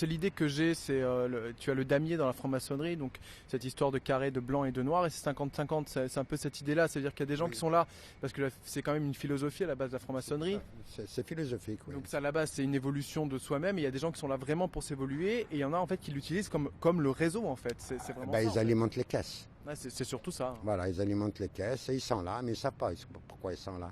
l'idée que j'ai, tu as le damier dans la franc-maçonnerie, donc cette histoire de carré de blanc et de noir, et c'est 50-50, c'est un peu cette idée-là, c'est-à-dire qu'il y a des gens qui sont là, parce que c'est quand même une philosophie à la base de la franc-maçonnerie. C'est philosophique, oui. Donc ça, à la base, c'est une évolution de soi-même, et il y a des gens qui sont là vraiment pour s'évoluer, et il y en a en fait qui l'utilisent comme le réseau en fait, c'est vraiment ça. Ils alimentent les caisses. Ouais, c'est surtout ça. Voilà, ils alimentent les caisses et ils sont là, mais ils ne savent pas pourquoi ils sont là.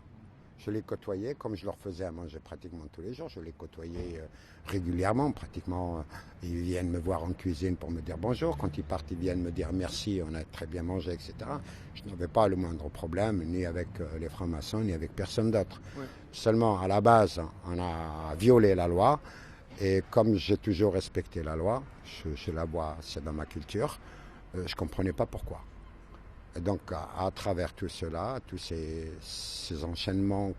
Je les côtoyais comme je leur faisais à manger pratiquement tous les jours. Je les côtoyais régulièrement, pratiquement. Ils viennent me voir en cuisine pour me dire bonjour. Quand ils partent, ils viennent me dire merci, on a très bien mangé, etc. Je n'avais pas le moindre problème, ni avec les francs-maçons, ni avec personne d'autre. Oui. Seulement, à la base, on a violé la loi. Et comme j'ai toujours respecté la loi, je la vois, c'est dans ma culture, je ne comprenais pas pourquoi. Et donc, à travers tout cela, tous ces enchaînements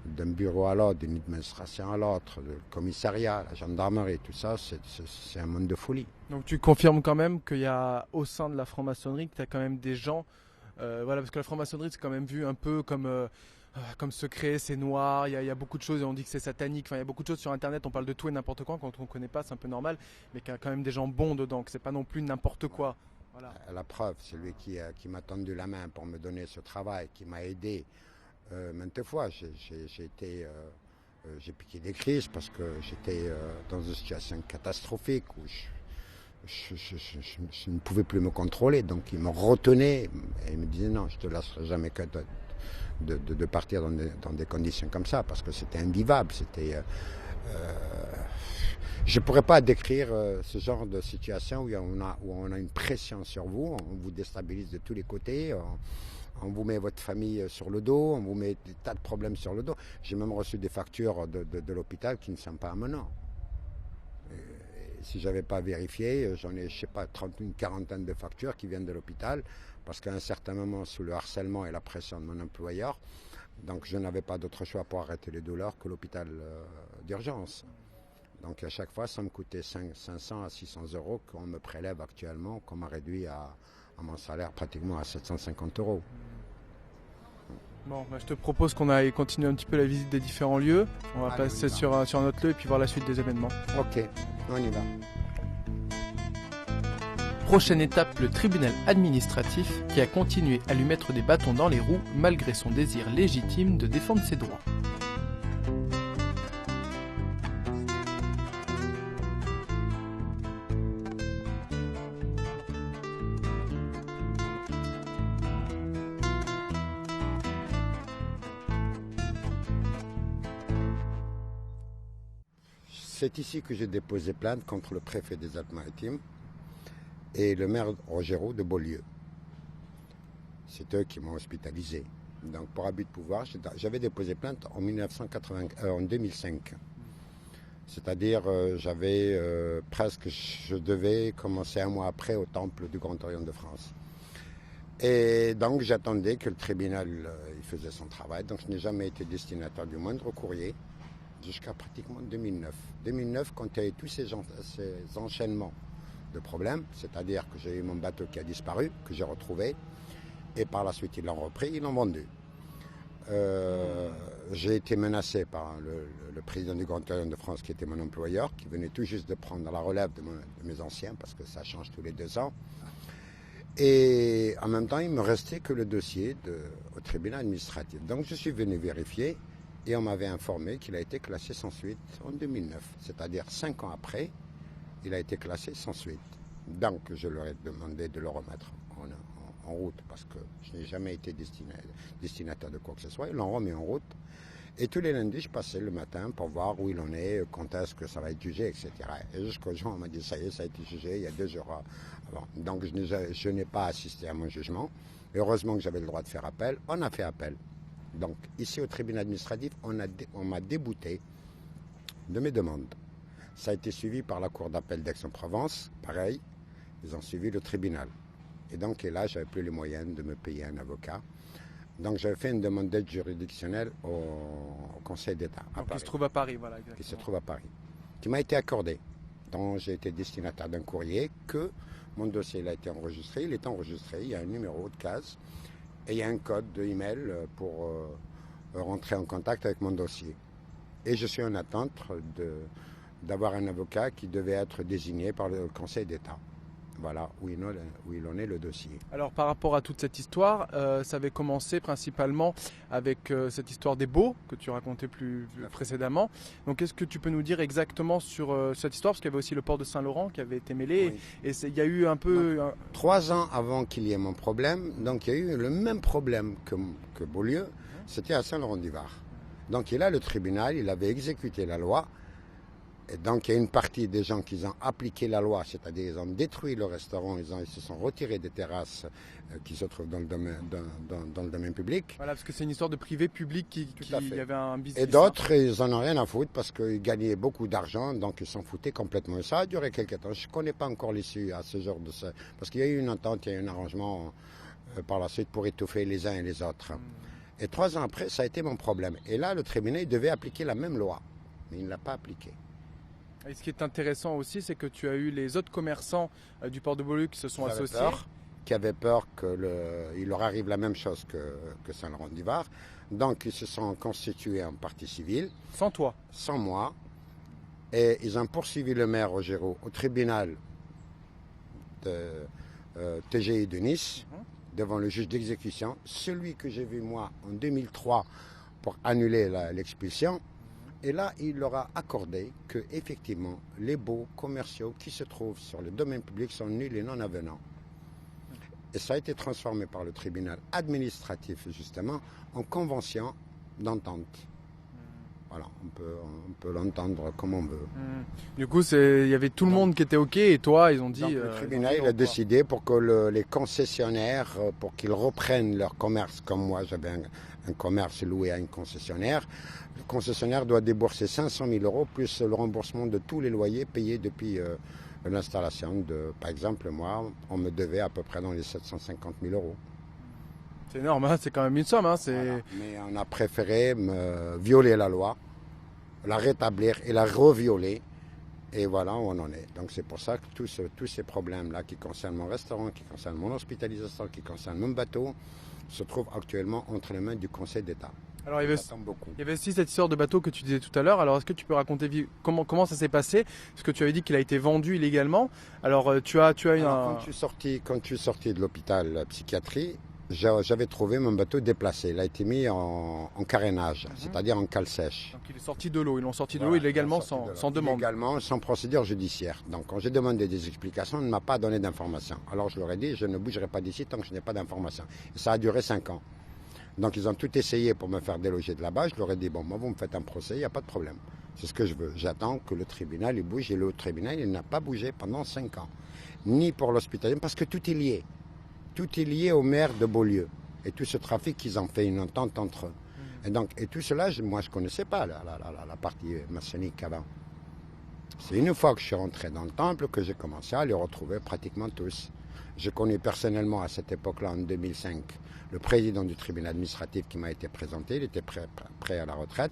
d'un bureau à l'autre, d'une administration à l'autre, du commissariat, la gendarmerie, tout ça, c'est un monde de folie. Donc tu confirmes quand même qu'il y a au sein de la franc-maçonnerie, que tu as quand même des gens, voilà, parce que la franc-maçonnerie c'est quand même vu un peu comme secret, c'est noir, il y a beaucoup de choses et on dit que c'est satanique, enfin il y a beaucoup de choses sur internet, on parle de tout et n'importe quoi quand on ne connaît pas, c'est un peu normal, mais qu'il y a quand même des gens bons dedans, que c'est pas non plus n'importe quoi. Voilà. La preuve, c'est lui qui m'a tendu la main pour me donner ce travail, qui m'a aidé maintes fois. J'ai piqué des crises parce que j'étais dans une situation catastrophique où je ne pouvais plus me contrôler. Donc il me retenait et il me disait non, je ne te laisserai jamais que de partir dans des conditions comme ça, parce que c'était invivable. Je ne pourrais pas décrire ce genre de situation où on a une pression sur vous, on vous déstabilise de tous les côtés, on vous met votre famille sur le dos, on vous met des tas de problèmes sur le dos. J'ai même reçu des factures de l'hôpital qui ne sont pas à mon nom. Et si je n'avais pas vérifié, j'en ai, je sais pas, une quarantaine de factures qui viennent de l'hôpital, parce qu'à un certain moment, sous le harcèlement et la pression de mon employeur, donc je n'avais pas d'autre choix pour arrêter les douleurs que l'hôpital d'urgence. Donc à chaque fois, ça me coûtait 500 à 600 euros qu'on me prélève actuellement, qu'on m'a réduit à mon salaire pratiquement à 750 euros. Bon, je te propose qu'on aille continuer un petit peu la visite des différents lieux. On va passer sur un autre lieu et puis voir la suite des événements. Ok, on y va. Prochaine étape, le tribunal administratif qui a continué à lui mettre des bâtons dans les roues malgré son désir légitime de défendre ses droits. C'est ici que j'ai déposé plainte contre le préfet des Alpes-Maritimes et le maire Rogero de Beaulieu. C'est eux qui m'ont hospitalisé. Donc pour abus de pouvoir, j'avais déposé plainte en 2005. C'est-à-dire je devais commencer un mois après au temple du Grand Orient de France. Et donc j'attendais que le tribunal il faisait son travail. Donc je n'ai jamais été destinataire du moindre courrier jusqu'à pratiquement 2009. 2009, quand il y a eu tous ces enchaînements de problèmes, c'est-à-dire que j'ai eu mon bateau qui a disparu, que j'ai retrouvé, et par la suite ils l'ont repris, ils l'ont vendu. J'ai été menacé par le président du Grand Orient de France, qui était mon employeur, qui venait tout juste de prendre la relève de mes anciens, parce que ça change tous les 2 ans. Et en même temps, il ne me restait que le dossier au tribunal administratif. Donc je suis venu vérifier, Et on m'avait informé qu'il a été classé sans suite en 2009. C'est-à-dire 5 ans après, il a été classé sans suite. Donc je leur ai demandé de le remettre en route parce que je n'ai jamais été destinataire de quoi que ce soit. Ils l'ont remis en route. Et tous les lundis, je passais le matin pour voir où il en est, quand est-ce que ça va être jugé, etc. Et jusqu'au jour, on m'a dit, ça y est, ça a été jugé il y a 2 jours avant. Donc je n'ai pas assisté à mon jugement. Heureusement que j'avais le droit de faire appel. On a fait appel. Donc ici au tribunal administratif, on m'a débouté de mes demandes. Ça a été suivi par la cour d'appel d'Aix-en-Provence. Pareil, ils ont suivi le tribunal. Et donc là, je n'avais plus les moyens de me payer un avocat. Donc j'avais fait une demande d'aide juridictionnelle au Conseil d'État. Qui se trouve à Paris, voilà. Exactement. Qui se trouve à Paris. Qui m'a été accordée. Donc j'ai été destinataire d'un courrier que mon dossier il a été enregistré. Il est enregistré, il y a un numéro de case et il y a un code de email pour rentrer en contact avec mon dossier. Et je suis en attente d'avoir un avocat qui devait être désigné par le Conseil d'État. Voilà où il en est le dossier. Alors par rapport à toute cette histoire, ça avait commencé principalement avec cette histoire des baux que tu racontais plus précédemment. Donc qu'est-ce que tu peux nous dire exactement sur cette histoire? Parce qu'il y avait aussi le port de Saint-Laurent qui avait été mêlé. Oui. Et il y a eu un peu... 3 ans avant qu'il y ait mon problème, donc il y a eu le même problème que Beaulieu, c'était à Saint-Laurent-du-Var. Donc là, le tribunal, il avait exécuté la loi. Et donc il y a une partie des gens qui ont appliqué la loi, c'est-à-dire ils ont détruit le restaurant, ils se sont retirés des terrasses qui se trouvent dans le domaine public. Voilà, parce que c'est une histoire de privé-public qui y avait un business. Et d'autres, ils n'en ont rien à foutre parce qu'ils gagnaient beaucoup d'argent, donc ils s'en foutaient complètement. Et ça a duré quelques temps. Je ne connais pas encore l'issue à ce genre de ça. Parce qu'il y a eu une entente, il y a eu un arrangement par la suite pour étouffer les uns et les autres. Et 3 ans après, ça a été mon problème. Et là, le tribunal devait appliquer la même loi, mais il ne l'a pas appliquée. Et ce qui est intéressant aussi, c'est que tu as eu les autres commerçants du port de Beaulieu qui se sont associés. Qui avaient peur qu'il leur arrive la même chose que Saint-Laurent-du-Var. Donc ils se sont constitués en partie civile. Sans toi? Sans moi. Et ils ont poursuivi le maire Rogero au tribunal de TGI de Nice, devant le juge d'exécution. Celui que j'ai vu moi en 2003 pour annuler l'expulsion. Et là, il leur a accordé que, effectivement, les baux commerciaux qui se trouvent sur le domaine public sont nuls et non avenants. Et ça a été transformé par le tribunal administratif, justement, en convention d'entente. Voilà, on peut l'entendre comme on veut. Du coup, il y avait tout le monde qui était OK et toi, ils ont dit... Donc, le tribunal il a décidé pour que les concessionnaires, pour qu'ils reprennent leur commerce, comme moi, j'avais un commerce loué à une concessionnaire. Le concessionnaire doit débourser 500 000 € plus le remboursement de tous les loyers payés depuis l'installation. Par exemple, moi, on me devait à peu près dans les 750 000 €. C'est énorme, hein, c'est quand même une somme. Hein, voilà. Mais on a préféré violer la loi, la rétablir et la revioler. Et voilà où on en est. Donc c'est pour ça que tous ces problèmes-là qui concernent mon restaurant, qui concernent mon hospitalisation, qui concernent mon bateau, se trouvent actuellement entre les mains du Conseil d'État. Alors il y avait aussi cette histoire de bateau que tu disais tout à l'heure. Alors est-ce que tu peux raconter comment ça s'est passé? Parce que tu avais dit qu'il a été vendu illégalement. Alors Quand je suis sorti de l'hôpital psychiatrie, j'avais trouvé mon bateau déplacé. Il a été mis en carénage, c'est-à-dire en cale sèche. Donc il est sorti de l'eau. Ils l'ont sorti de l'eau illégalement sans demande. Illégalement, sans procédure judiciaire. Donc quand j'ai demandé des explications, on ne m'a pas donné d'informations. Alors je leur ai dit, je ne bougerai pas d'ici tant que je n'ai pas d'informations. Ça a duré 5 ans. Donc ils ont tout essayé pour me faire déloger de là-bas. Je leur ai dit, bon, moi vous me faites un procès, il n'y a pas de problème. C'est ce que je veux. J'attends que le tribunal il bouge. Et le tribunal, il n'a pas bougé pendant 5 ans. Ni pour l'hospitalisation, parce que tout est lié. Tout est lié au maire de Beaulieu. Et tout ce trafic, ils ont fait une entente entre eux. Et tout cela, moi je ne connaissais pas la partie maçonnique avant. C'est une fois que je suis rentré dans le temple que j'ai commencé à les retrouver pratiquement tous. J'ai connu personnellement à cette époque-là, en 2005, le président du tribunal administratif qui m'a été présenté. Il était prêt à la retraite.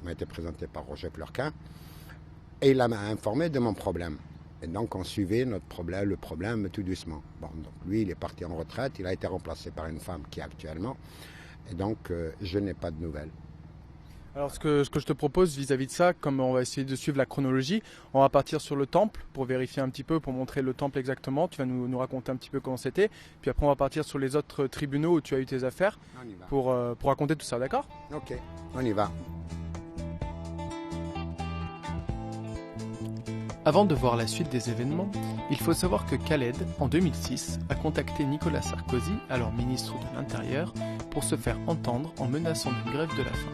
Il m'a été présenté par Roger Pleurquin. Et il m'a informé de mon problème. Et donc on suivait le problème tout doucement. Bon, donc lui, il est parti en retraite. Il a été remplacé par une femme qui est actuellement. Et donc je n'ai pas de nouvelles. Alors ce que je te propose vis-à-vis de ça, comme on va essayer de suivre la chronologie, on va partir sur le temple pour vérifier un petit peu, pour montrer le temple exactement. Tu vas nous raconter un petit peu comment c'était. Puis après on va partir sur les autres tribunaux où tu as eu tes affaires pour raconter tout ça, d'accord? Ok, on y va. Avant de voir la suite des événements, il faut savoir que Khaled, en 2006, a contacté Nicolas Sarkozy, alors ministre de l'Intérieur, pour se faire entendre en menaçant d'une grève de la faim.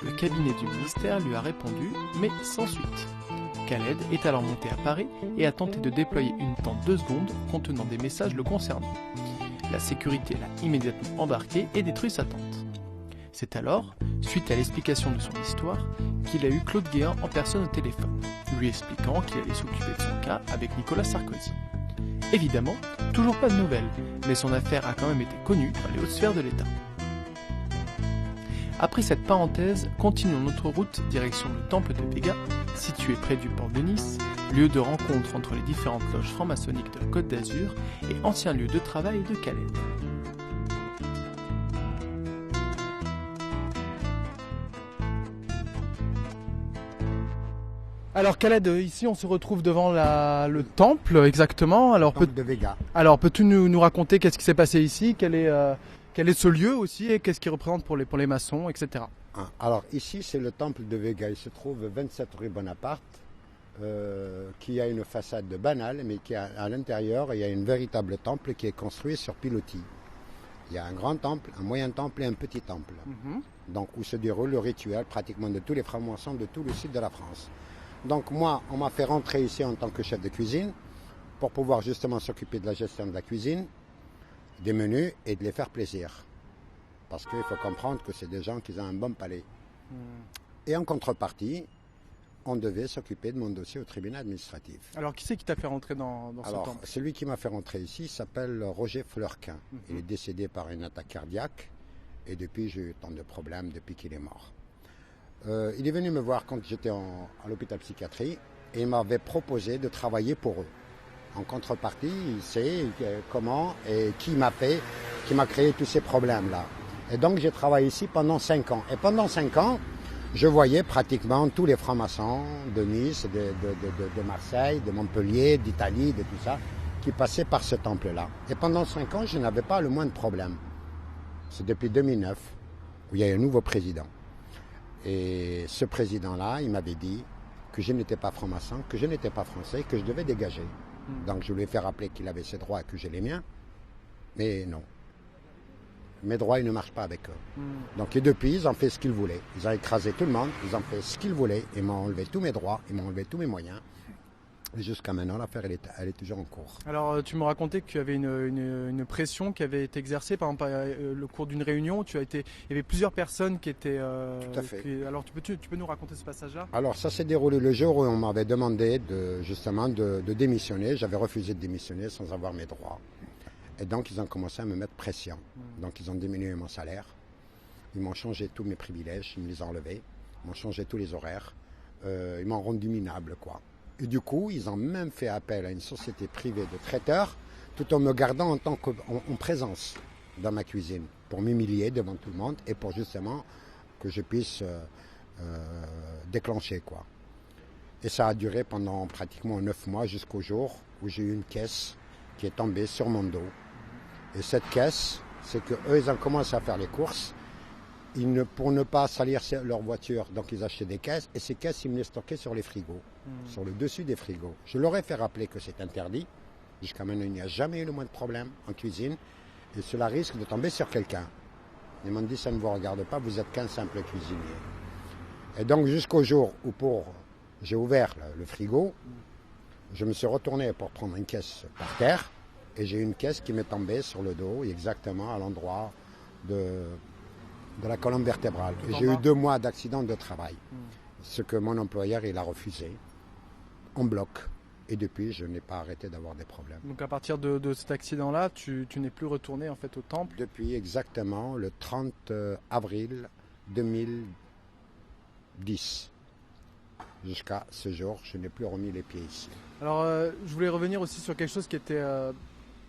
Le cabinet du ministère lui a répondu, mais sans suite. Khaled est alors monté à Paris et a tenté de déployer une tente 2 secondes contenant des messages le concernant. La sécurité l'a immédiatement embarqué et détruit sa tente. C'est alors, suite à l'explication de son histoire, qu'il a eu Claude Guéant en personne au téléphone, lui expliquant qu'il allait s'occuper de son cas avec Nicolas Sarkozy. Évidemment, toujours pas de nouvelles, mais son affaire a quand même été connue dans les hautes sphères de l'État. Après cette parenthèse, continuons notre route direction le temple de Véga, situé près du port de Nice, lieu de rencontre entre les différentes loges franc-maçonniques de la Côte d'Azur et ancien lieu de travail de Khaled. Alors Khaled, ici on se retrouve devant le temple exactement. Alors, Temple de Véga. Alors peux-tu nous raconter qu'est-ce qui s'est passé ici, quel est ce lieu aussi et qu'est-ce qu'il représente pour les maçons, etc. Alors ici c'est le temple de Véga, il se trouve 27 rue Bonaparte, qui a une façade banale, mais qui a, à l'intérieur il y a une véritable temple qui est construit sur pilotis. Il y a un grand temple, un moyen temple et un petit temple, donc où se déroule le rituel pratiquement de tous les francs-maçons de tout le sud de la France. Donc moi, on m'a fait rentrer ici en tant que chef de cuisine pour pouvoir justement s'occuper de la gestion de la cuisine, des menus et de les faire plaisir. Parce qu'il faut comprendre que c'est des gens qui ont un bon palais. Et en contrepartie, on devait s'occuper de mon dossier au tribunal administratif. Alors qui c'est qui t'a fait rentrer dans ce temple? Celui qui m'a fait rentrer ici s'appelle Roger Fleurquin. Il est décédé par une attaque cardiaque et depuis j'ai eu tant de problèmes depuis qu'il est mort. Il est venu me voir quand j'étais à l'hôpital psychiatrie et il m'avait proposé de travailler pour eux. En contrepartie, il sait comment et qui m'a créé tous ces problèmes-là. Et donc j'ai travaillé ici pendant 5 ans. Et pendant 5 ans, je voyais pratiquement tous les francs-maçons de Nice, de Marseille, de Montpellier, d'Italie, de tout ça, qui passaient par ce temple-là. Et pendant 5 ans, je n'avais pas le moindre problème. C'est depuis 2009 où il y a un nouveau président. Et ce président-là, il m'avait dit que je n'étais pas franc-maçon, que je n'étais pas français, que je devais dégager. Donc je lui ai fait rappeler qu'il avait ses droits et que j'ai les miens. Mais non. Mes droits, ils ne marchent pas avec eux. Donc et depuis, ils ont fait ce qu'ils voulaient. Ils ont écrasé tout le monde, ils ont fait ce qu'ils voulaient. Ils m'ont enlevé tous mes droits, ils m'ont enlevé tous mes moyens. Et jusqu'à maintenant, l'affaire, elle est toujours en cours. Alors, tu me racontais que tu avais une pression qui avait été exercée, par exemple, le cours d'une réunion. Il y avait plusieurs personnes qui étaient... Tout à fait. Alors, tu peux nous raconter ce passage-là? Alors, ça s'est déroulé le jour où on m'avait demandé de démissionner. J'avais refusé de démissionner sans avoir mes droits. Et donc, ils ont commencé à me mettre pression. Donc, ils ont diminué mon salaire. Ils m'ont changé tous mes privilèges, ils me les ont enlevés. Ils m'ont changé tous les horaires. Ils m'ont rendu minable, quoi. Et du coup, ils ont même fait appel à une société privée de traiteurs, tout en me gardant en présence dans ma cuisine, pour m'humilier devant tout le monde et pour justement que je puisse déclencher, quoi. Et ça a duré pendant pratiquement 9 mois, jusqu'au jour où j'ai eu une caisse qui est tombée sur mon dos. Et cette caisse, c'est qu'eux, ils ont commencé à faire les courses. Pour ne pas salir leur voiture, donc ils achetaient des caisses, et ces caisses, ils me les stockaient sur les frigos, sur le dessus des frigos. Je leur ai fait rappeler que c'est interdit. Jusqu'à maintenant, il n'y a jamais eu le moins de problème en cuisine, et cela risque de tomber sur quelqu'un. Ils m'ont dit, ça ne vous regarde pas, vous êtes qu'un simple cuisinier. Et donc, jusqu'au jour où j'ai ouvert le frigo, je me suis retourné pour prendre une caisse par terre, et j'ai une caisse qui m'est tombée sur le dos, exactement à l'endroit de la colonne vertébrale. Et j'ai eu 2 mois d'accident de travail. Ce que mon employeur, il a refusé, en bloc. Et depuis, je n'ai pas arrêté d'avoir des problèmes. Donc à partir de cet accident-là, tu n'es plus retourné en fait au temple? Depuis exactement le 30 avril 2010. Jusqu'à ce jour, je n'ai plus remis les pieds ici. Alors, je voulais revenir aussi sur quelque chose qui était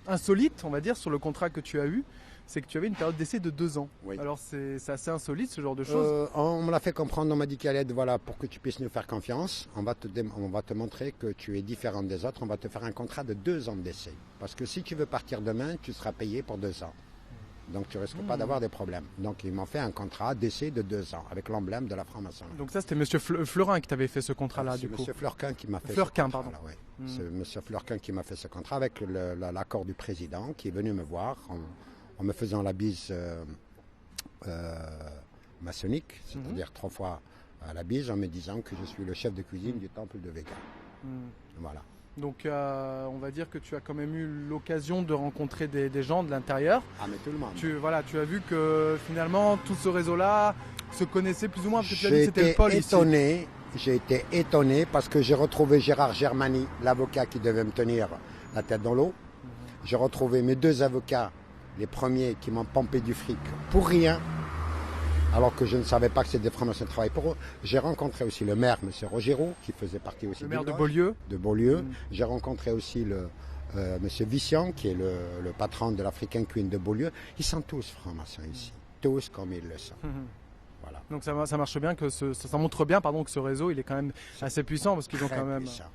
insolite, on va dire, sur le contrat que tu as eu. C'est que tu avais une période d'essai de 2 ans. Oui. Alors c'est assez insolite ce genre de choses. On me l'a fait comprendre, on m'a dit Khaled, voilà, pour que tu puisses nous faire confiance, on va te montrer que tu es différent des autres, on va te faire un contrat de 2 ans d'essai. Parce que si tu veux partir demain, tu seras payé pour 2 ans. Donc tu risques pas d'avoir des problèmes. Donc ils m'ont fait un contrat d'essai de 2 ans avec l'emblème de la franc-maçonnerie. Donc ça, c'était Monsieur Fleurin qui t'avait fait ce contrat-là, C'est du coup. Monsieur Fleurquin qui m'a fait Fleurquin, ce contrat. pardon. C'est Monsieur Fleurquin qui m'a fait ce contrat avec l'accord du président qui est venu me voir en me faisant la bise maçonnique, c'est-à-dire 3 fois la bise en me disant que je suis le chef de cuisine du temple de Vega. Voilà. Donc on va dire que tu as quand même eu l'occasion de rencontrer des gens de l'intérieur. Ah mais tout le monde. Tu as vu que finalement tout ce réseau-là se connaissait plus ou moins, parce que tu as dit que c'était le pôle ici. J'ai été étonné parce que j'ai retrouvé Gérard Germani, l'avocat qui devait me tenir la tête dans l'eau. J'ai retrouvé mes 2 avocats, les premiers qui m'ont pompé du fric pour rien, alors que je ne savais pas que c'était des francs-maçons qui travaillaient pour eux. J'ai rencontré aussi le maire, M. Rogero, qui faisait partie aussi le maire de Beaulieu. Beaulieu. J'ai rencontré aussi M. Vissian, qui est le patron de l'African Queen de Beaulieu. Ils sont tous francs-maçons ici, tous comme ils le sont. Voilà. Donc ça marche bien, ça montre bien que ce réseau il est quand même assez puissant, parce qu'ils ont quand même... Puissant.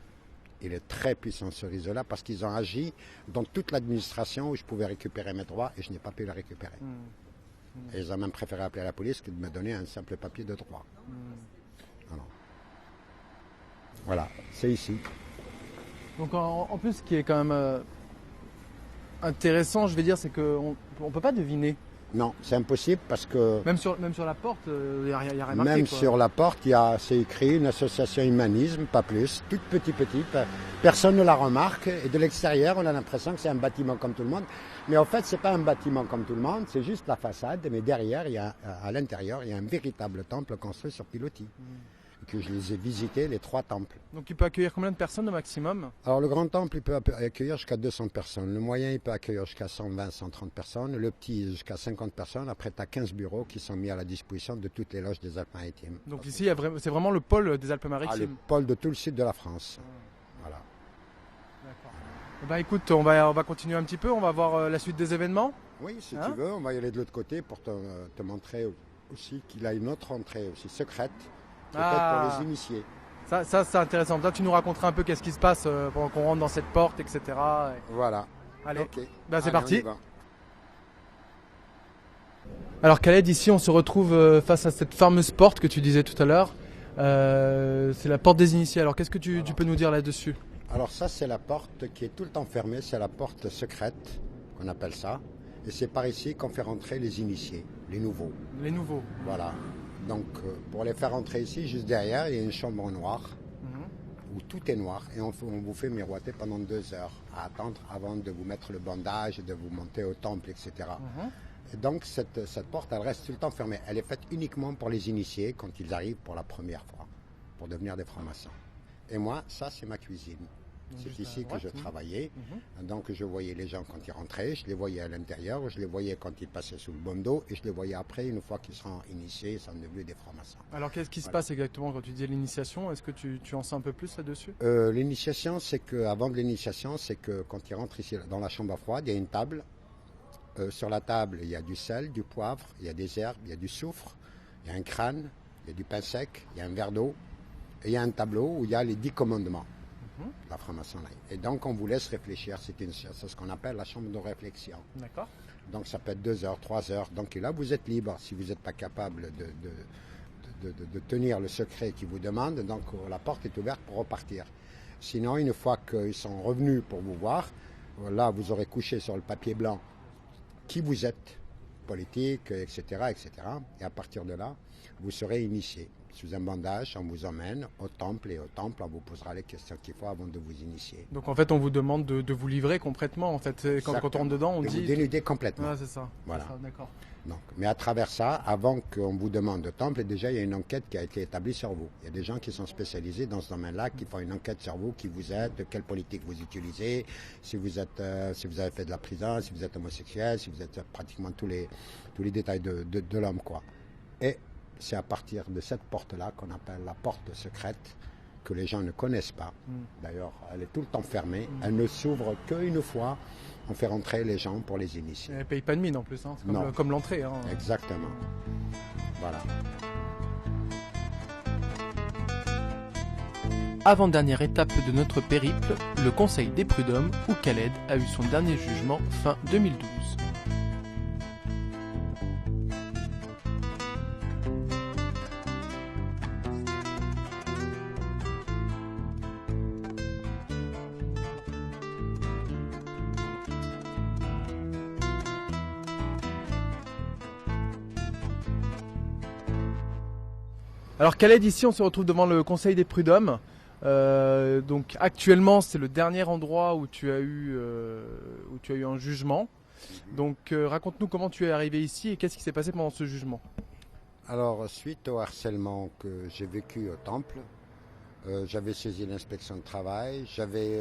Il est très puissant ce réseau-là parce qu'ils ont agi dans toute l'administration où je pouvais récupérer mes droits et je n'ai pas pu les récupérer. Et ils ont même préféré appeler la police que de me donner un simple papier de droit. Voilà, c'est ici. Donc en plus, ce qui est quand même intéressant, je vais dire, c'est qu'on ne peut pas deviner. Non, c'est impossible parce que... Même sur la porte, il n'y a rien marqué. Même quoi. sur la porte, c'est écrit une association humanisme, pas plus, toute petite. Personne ne la remarque et de l'extérieur, on a l'impression que c'est un bâtiment comme tout le monde. Mais en fait, ce n'est pas un bâtiment comme tout le monde, c'est juste la façade. Mais derrière, à l'intérieur, il y a un véritable temple construit sur pilotis. Que je les ai visités, les 3 temples. Donc il peut accueillir combien de personnes au maximum? Alors le grand temple, il peut accueillir jusqu'à 200 personnes. Le moyen, il peut accueillir jusqu'à 120, 130 personnes. Le petit, jusqu'à 50 personnes. Après, tu as 15 bureaux qui sont mis à la disposition de toutes les loges des Alpes-Maritimes. Donc ici, c'est vraiment le pôle des Alpes-Maritimes. Le pôle de tout le sud de la France. Voilà. D'accord. Écoute, on va continuer un petit peu. On va voir la suite des événements. Oui, si tu veux, on va y aller de l'autre côté pour te montrer aussi qu'il a une autre entrée aussi secrète. Peut-être pour les initiés. Ça c'est intéressant. Là, tu nous raconteras un peu qu'est-ce qui se passe pendant qu'on rentre dans cette porte, etc. Voilà. Allez, okay. C'est parti. On y va. Alors Khaled, ici on se retrouve face à cette fameuse porte que tu disais tout à l'heure. C'est la porte des initiés. Alors qu'est-ce que tu peux nous dire là-dessus? Alors ça, c'est la porte qui est tout le temps fermée. C'est la porte secrète, qu'on appelle ça. Et c'est par ici qu'on fait rentrer les initiés, les nouveaux. Les nouveaux. Voilà. Donc, pour les faire rentrer ici, juste derrière, il y a une chambre noire, où tout est noir, et on vous fait miroiter pendant 2 heures, à attendre avant de vous mettre le bandage, de vous monter au temple, etc. Et donc, cette porte, elle reste tout le temps fermée. Elle est faite uniquement pour les initiés, quand ils arrivent pour la première fois, pour devenir des francs-maçons. Et moi, ça, c'est ma cuisine. C'est ici que je travaillais. Donc je voyais les gens quand ils rentraient, je les voyais à l'intérieur, je les voyais quand ils passaient sous le bandeau et je les voyais après, une fois qu'ils seront initiés, ils sont devenus des francs-maçons. Alors qu'est-ce qui se passe exactement quand tu dis l'initiation? Est-ce que tu en sais un peu plus là-dessus? L'initiation, c'est que avant de l'initiation, c'est que quand ils rentrent ici dans la chambre froide, il y a une table. Sur la table, il y a du sel, du poivre, il y a des herbes, il y a du soufre, il y a un crâne, il y a du pain sec, il y a un verre d'eau et il y a un tableau où il y a les 10 commandements. La franc-maçonnerie. Et donc on vous laisse réfléchir, c'est ce qu'on appelle la chambre de réflexion. D'accord. Donc ça peut être 2 heures, 3 heures. Donc là vous êtes libre si vous n'êtes pas capable de tenir le secret qu'ils vous demandent. Donc la porte est ouverte pour repartir. Sinon, une fois qu'ils sont revenus pour vous voir, là vous aurez couché sur le papier blanc qui vous êtes, politique, etc., etc. Et à partir de là, vous serez initié. Sous un bandage, on vous emmène au temple et au temple, on vous posera les questions qu'il faut avant de vous initier. Donc en fait, on vous demande de vous livrer complètement. En fait, quand on rentre dedans, on dit... vous dénuder complètement. Ah, c'est ça. Voilà. C'est ça, d'accord. Donc, mais à travers ça, avant qu'on vous demande de temple, déjà il y a une enquête qui a été établie sur vous. Il y a des gens qui sont spécialisés dans ce domaine-là, qui font une enquête sur vous, qui vous êtes, quelle politique vous utilisez, si vous avez fait de la prison, si vous êtes homosexuel, si vous êtes pratiquement tous les détails de l'homme, quoi. Et c'est à partir de cette porte-là qu'on appelle la porte secrète, que les gens ne connaissent pas. D'ailleurs, elle est tout le temps fermée. Elle ne s'ouvre qu'une fois. On fait rentrer les gens pour les initier. Elle ne paye pas de mine en plus, hein. C'est comme l'entrée. Hein. Exactement. Voilà. Avant-dernière étape de notre périple, le Conseil des prud'hommes où Khaled a eu son dernier jugement fin 2012. Alors Khaled, ici on se retrouve devant le Conseil des prud'hommes. Donc actuellement c'est le dernier endroit où tu as eu un jugement. Donc raconte-nous comment tu es arrivé ici et qu'est-ce qui s'est passé pendant ce jugement. Alors, suite au harcèlement que j'ai vécu au Temple, j'avais saisi l'inspection de travail, j'avais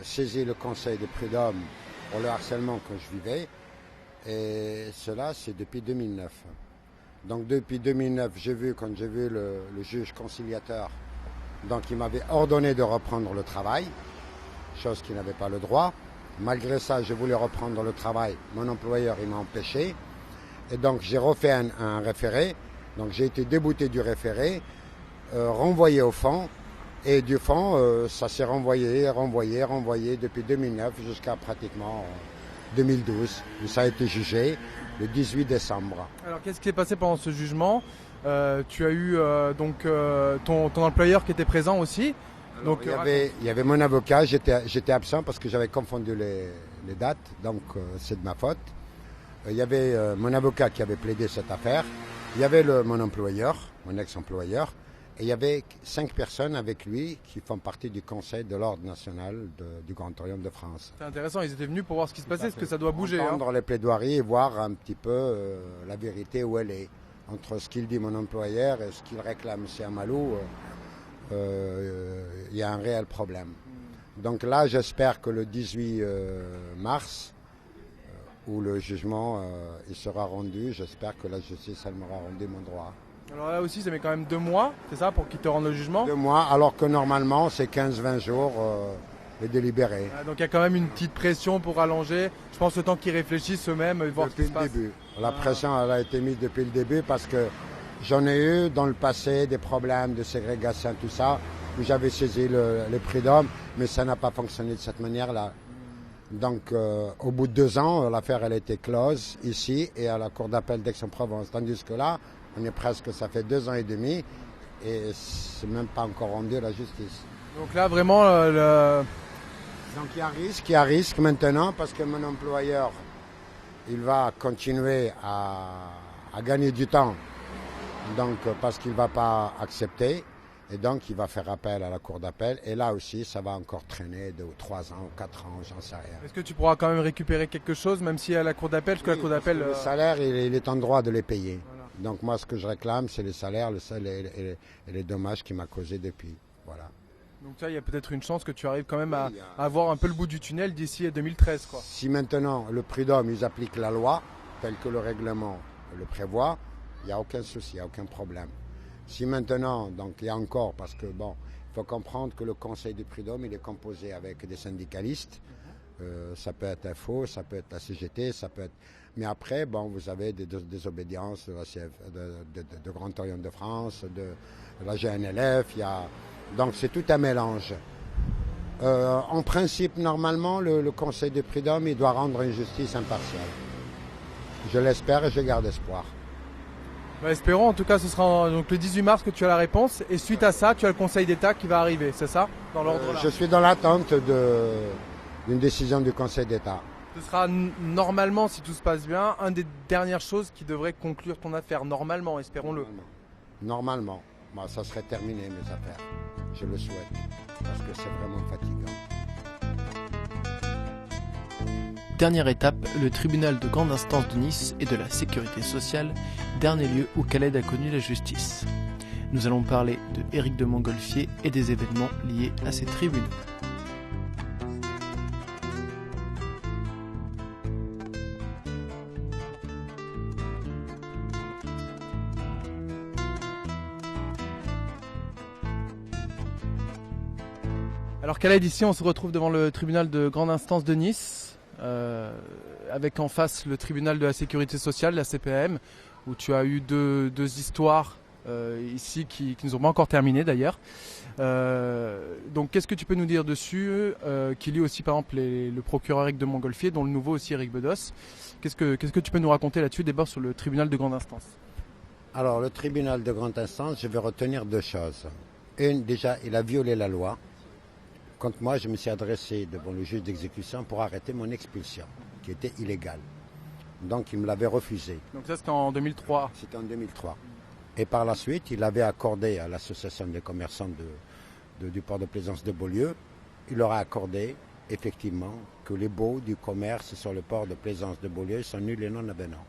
saisi le Conseil des prud'hommes pour le harcèlement que je vivais, et cela c'est depuis 2009. Donc depuis 2009, quand j'ai vu le juge conciliateur, donc il m'avait ordonné de reprendre le travail, chose qu'il n'avait pas le droit. Malgré ça, je voulais reprendre le travail, mon employeur il m'a empêché, et donc j'ai refait un référé, donc j'ai été débouté du référé, renvoyé au fond, et du fond, ça s'est renvoyé depuis 2009 jusqu'à pratiquement 2012, où ça a été jugé le 18 décembre. Alors qu'est-ce qui s'est passé pendant ce jugement? Tu as eu ton employeur qui était présent aussi. Alors, Donc, il y avait mon avocat, j'étais absent parce que j'avais confondu les dates, donc c'est de ma faute. Il y avait mon avocat qui avait plaidé cette affaire, il y avait mon employeur, mon ex-employeur, et il y avait 5 personnes avec lui qui font partie du Conseil de l'Ordre national du Grand Orient de France. C'est intéressant, ils étaient venus pour voir ce qui se passait, parce que ça doit bouger. Entendre les plaidoiries et voir un petit peu la vérité où elle est. Entre ce qu'il dit mon employeur et ce qu'il réclame M. Amalou, il y a un réel problème. Donc là, j'espère que le 18 mars, où le jugement il sera rendu, j'espère que la justice elle m'aura rendu mon droit. Alors là aussi, ça met quand même 2 mois, c'est ça, pour qu'ils te rendent le jugement? 2 mois, alors que normalement, c'est 15-20 jours les délibérés. Donc il y a quand même une petite pression pour allonger. Je pense le temps qu'ils réfléchissent eux-mêmes et voir ce qui se passe. Depuis le début. La pression elle a été mise depuis le début parce que j'en ai eu dans le passé des problèmes de ségrégation, tout ça, où j'avais saisi les prud'hommes, mais ça n'a pas fonctionné de cette manière-là. Donc au bout de 2 ans, l'affaire elle a été close ici et à la cour d'appel d'Aix-en-Provence. Tandis que là, on est presque, ça fait 2 ans et demi et c'est même pas encore rendu à la justice. Donc là vraiment Donc il y a risque maintenant parce que mon employeur, il va continuer à gagner du temps, donc parce qu'il ne va pas accepter, et donc il va faire appel à la cour d'appel, et là aussi ça va encore traîner 2 ou 3 ans ou 4 ans, j'en sais rien. Est-ce que tu pourras quand même récupérer quelque chose, même si à la cour d'appel, parce que la cour d'appel... Le salaire, il est en droit de les payer. Voilà. Donc moi ce que je réclame, c'est les salaires, et les dommages qu'il m'a causés depuis. Voilà. Donc ça, il y a peut-être une chance que tu arrives quand même à avoir un peu le bout du tunnel d'ici à 2013, quoi. Si maintenant le prud'homme, ils appliquent la loi, telle que le règlement le prévoit, il n'y a aucun souci, il n'y a aucun problème. Si maintenant, donc il y a encore, parce que bon, il faut comprendre que le Conseil des prud'hommes, il est composé avec des syndicalistes, ça peut être FO, ça peut être la CGT, ça peut être... Mais après, bon, vous avez des désobédiences de la de Grand Orient de France, de la GNLF, il y a... Donc c'est tout un mélange. En principe, normalement, le Conseil des prud'hommes, il doit rendre une justice impartiale. Je l'espère et je garde espoir. Bah, espérons, en tout cas, ce sera donc le 18 mars que tu as la réponse. Et suite à ça, tu as le Conseil d'État qui va arriver, c'est ça, dans l'ordre là? Je suis dans l'attente d'une décision du Conseil d'État. Ce sera normalement, si tout se passe bien, une des dernières choses qui devrait conclure ton affaire, normalement, espérons-le. Normalement. Bon, ça serait terminé mes affaires. Je le souhaite, parce que c'est vraiment fatigant. Dernière étape, le tribunal de grande instance de Nice et de la sécurité sociale, dernier lieu où Khaled a connu la justice. Nous allons parler de Éric de Montgolfier et des événements liés à ces tribunaux. Alors Khaled, ici on se retrouve devant le tribunal de grande instance de Nice, avec en face le tribunal de la sécurité sociale, la CPAM, où tu as eu deux histoires ici qui ne sont pas encore terminées d'ailleurs. Donc qu'est-ce que tu peux nous dire dessus, qui lie aussi par exemple le procureur Éric de Montgolfier, dont le nouveau aussi Éric Bedos. Qu'est-ce que tu peux nous raconter là-dessus, d'abord sur le tribunal de grande instance? Alors le tribunal de grande instance, je vais retenir 2 choses. Une, déjà, il a violé la loi. Quand moi, je me suis adressé devant le juge d'exécution pour arrêter mon expulsion, qui était illégale. Donc, il me l'avait refusé. Donc ça, c'était en 2003. C'était en 2003. Et par la suite, il avait accordé à l'association des commerçants du port de plaisance de Beaulieu, il leur a accordé effectivement que les baux du commerce sur le port de plaisance de Beaulieu sont nuls et non avenants.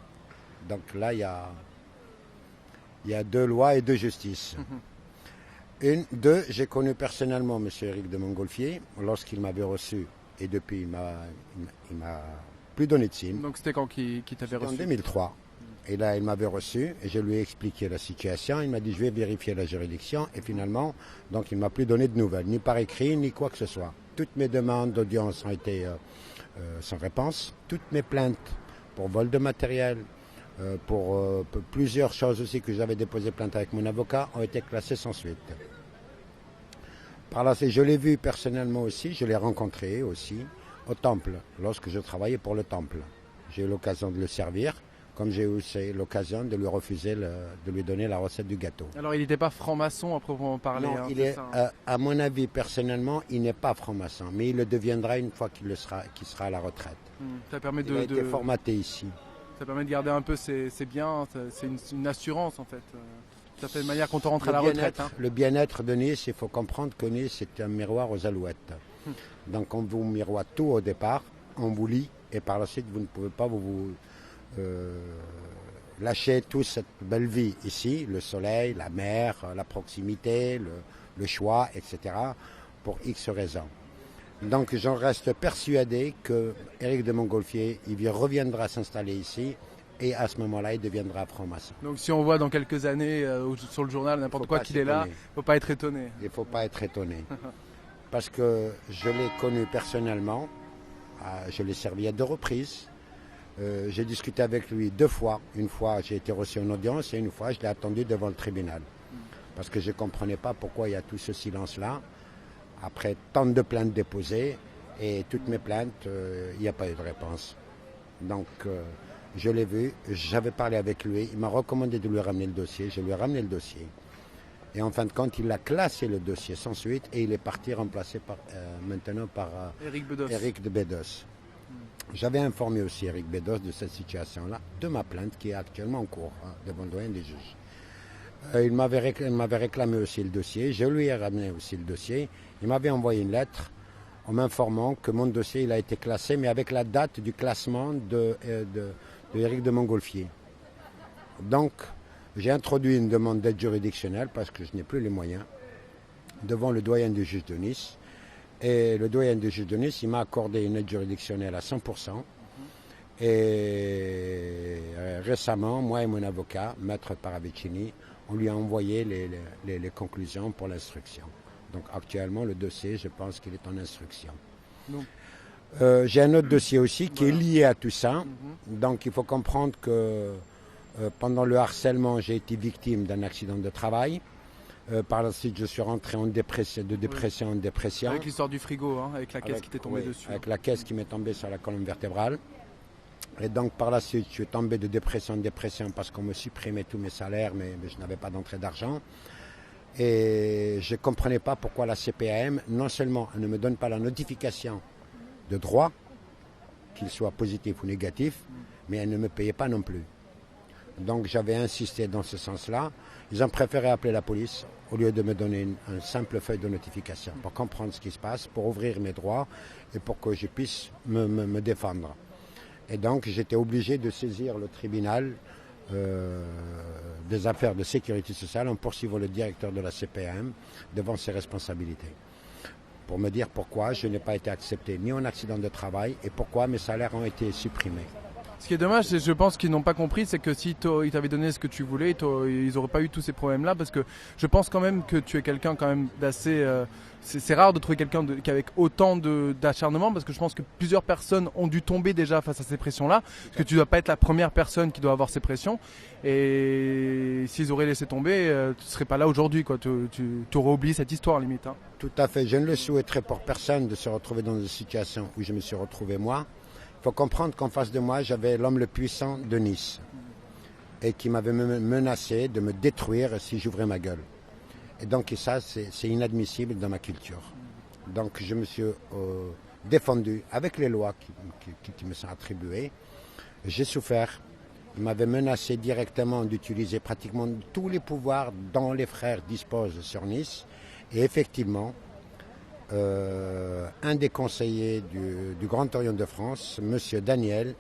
Donc là, il y a deux lois et deux justices. Deux, j'ai connu personnellement M. Éric de Montgolfier lorsqu'il m'avait reçu et depuis il m'a plus donné de signe. Donc c'était quand qui t'avait reçu? En 2003. Et là, il m'avait reçu et je lui ai expliqué la situation. Il m'a dit, je vais vérifier la juridiction. Et finalement, donc, il ne m'a plus donné de nouvelles, ni par écrit, ni quoi que ce soit. Toutes mes demandes d'audience ont été sans réponse. Toutes mes plaintes pour vol de matériel, pour plusieurs choses aussi que j'avais déposé plainte avec mon avocat, ont été classées sans suite. Par là, je l'ai vu personnellement aussi, je l'ai rencontré aussi au temple, lorsque je travaillais pour le temple. J'ai eu l'occasion de le servir. Comme j'ai eu l'occasion de lui refuser de lui donner la recette du gâteau. Alors il n'était pas franc-maçon à proprement parler. Non, à mon avis, personnellement, il n'est pas franc-maçon, mais il le deviendra une fois qu'il sera à la retraite. Ça permet il a été formaté ici. Ça permet de garder un peu ses biens, c'est une assurance en fait. Ça fait de manière quand on rentre à la retraite. Le bien-être de Nice, il faut comprendre que Nice c'est un miroir aux alouettes. Donc on vous miroite tout au départ, on vous lit, et par la suite vous ne pouvez pas lâcher toute cette belle vie ici, le soleil, la mer, la proximité, le choix, etc., pour X raisons. Donc j'en reste persuadé que Éric de Montgolfier, il reviendra s'installer ici et à ce moment-là, il deviendra franc-maçon. Donc si on voit dans quelques années sur le journal n'importe quoi qu'il est là, il ne faut pas être étonné. Il ne faut pas être étonné. Parce que je l'ai connu personnellement, je l'ai servi à 2 reprises. J'ai discuté avec lui 2 fois. Une fois, j'ai été reçu en audience et une fois, je l'ai attendu devant le tribunal. Parce que je ne comprenais pas pourquoi il y a tout ce silence-là. Après tant de plaintes déposées et toutes mes plaintes, il n'y a pas eu de réponse. Donc, je l'ai vu, j'avais parlé avec lui. Il m'a recommandé de lui ramener le dossier. Je lui ai ramené le dossier. Et en fin de compte, il a classé le dossier sans suite et il est parti remplacé maintenant par Éric de Bédos. J'avais informé aussi Éric Bédos de cette situation-là, de ma plainte qui est actuellement en cours devant le doyen des juges. Il m'avait réclamé aussi le dossier, je lui ai ramené aussi le dossier. Il m'avait envoyé une lettre en m'informant que mon dossier il a été classé, mais avec la date du classement de Éric de Montgolfier. Donc, j'ai introduit une demande d'aide juridictionnelle parce que je n'ai plus les moyens devant le doyen du juge de Nice. Et le doyen du juge de Nice, il m'a accordé une aide juridictionnelle à 100%. Et récemment, moi et mon avocat, Maître Paravicini, on lui a envoyé les conclusions pour l'instruction. Donc actuellement, le dossier, je pense qu'il est en instruction. J'ai un autre dossier aussi qui est lié à tout ça. Donc il faut comprendre que pendant le harcèlement, j'ai été victime d'un accident de travail. Par la suite, je suis rentré de dépression en dépression. Avec l'histoire du frigo, avec la caisse qui t'est tombée dessus. Avec la caisse qui m'est tombée sur la colonne vertébrale. Et donc, par la suite, je suis tombé de dépression en dépression parce qu'on me supprimait tous mes salaires, mais je n'avais pas d'entrée d'argent. Et je ne comprenais pas pourquoi la CPAM, non seulement elle ne me donne pas la notification de droit, qu'il soit positif ou négatif, mais elle ne me payait pas non plus. Donc j'avais insisté dans ce sens-là. Ils ont préféré appeler la police au lieu de me donner une simple feuille de notification pour comprendre ce qui se passe, pour ouvrir mes droits et pour que je puisse me défendre. Et donc j'étais obligé de saisir le tribunal des affaires de sécurité sociale en poursuivant le directeur de la CPAM devant ses responsabilités. Pour me dire pourquoi je n'ai pas été accepté ni en accident de travail et pourquoi mes salaires ont été supprimés. Ce qui est dommage, je pense qu'ils n'ont pas compris, c'est que si ils t'avaient donné ce que tu voulais, ils n'auraient pas eu tous ces problèmes-là, parce que je pense quand même que tu es quelqu'un quand même d'assez... c'est rare de trouver quelqu'un avec autant d'acharnement, parce que je pense que plusieurs personnes ont dû tomber déjà face à ces pressions-là, parce que tu ne dois pas être la première personne qui doit avoir ces pressions, et s'ils auraient laissé tomber, tu ne serais pas là aujourd'hui, quoi. Tu aurais oublié cette histoire, limite. Tout à fait, je ne le souhaiterais pour personne de se retrouver dans une situation où je me suis retrouvé moi. Il faut comprendre qu'en face de moi, j'avais l'homme le puissant de Nice et qui m'avait menacé de me détruire si j'ouvrais ma gueule. Et donc ça, c'est inadmissible dans ma culture. Donc je me suis défendu avec les lois qui me sont attribuées. J'ai souffert Il m'avait menacé directement d'utiliser pratiquement tous les pouvoirs dont les frères disposent sur Nice. Et effectivement, un des conseillers du Grand Orient de France, M. Daniel,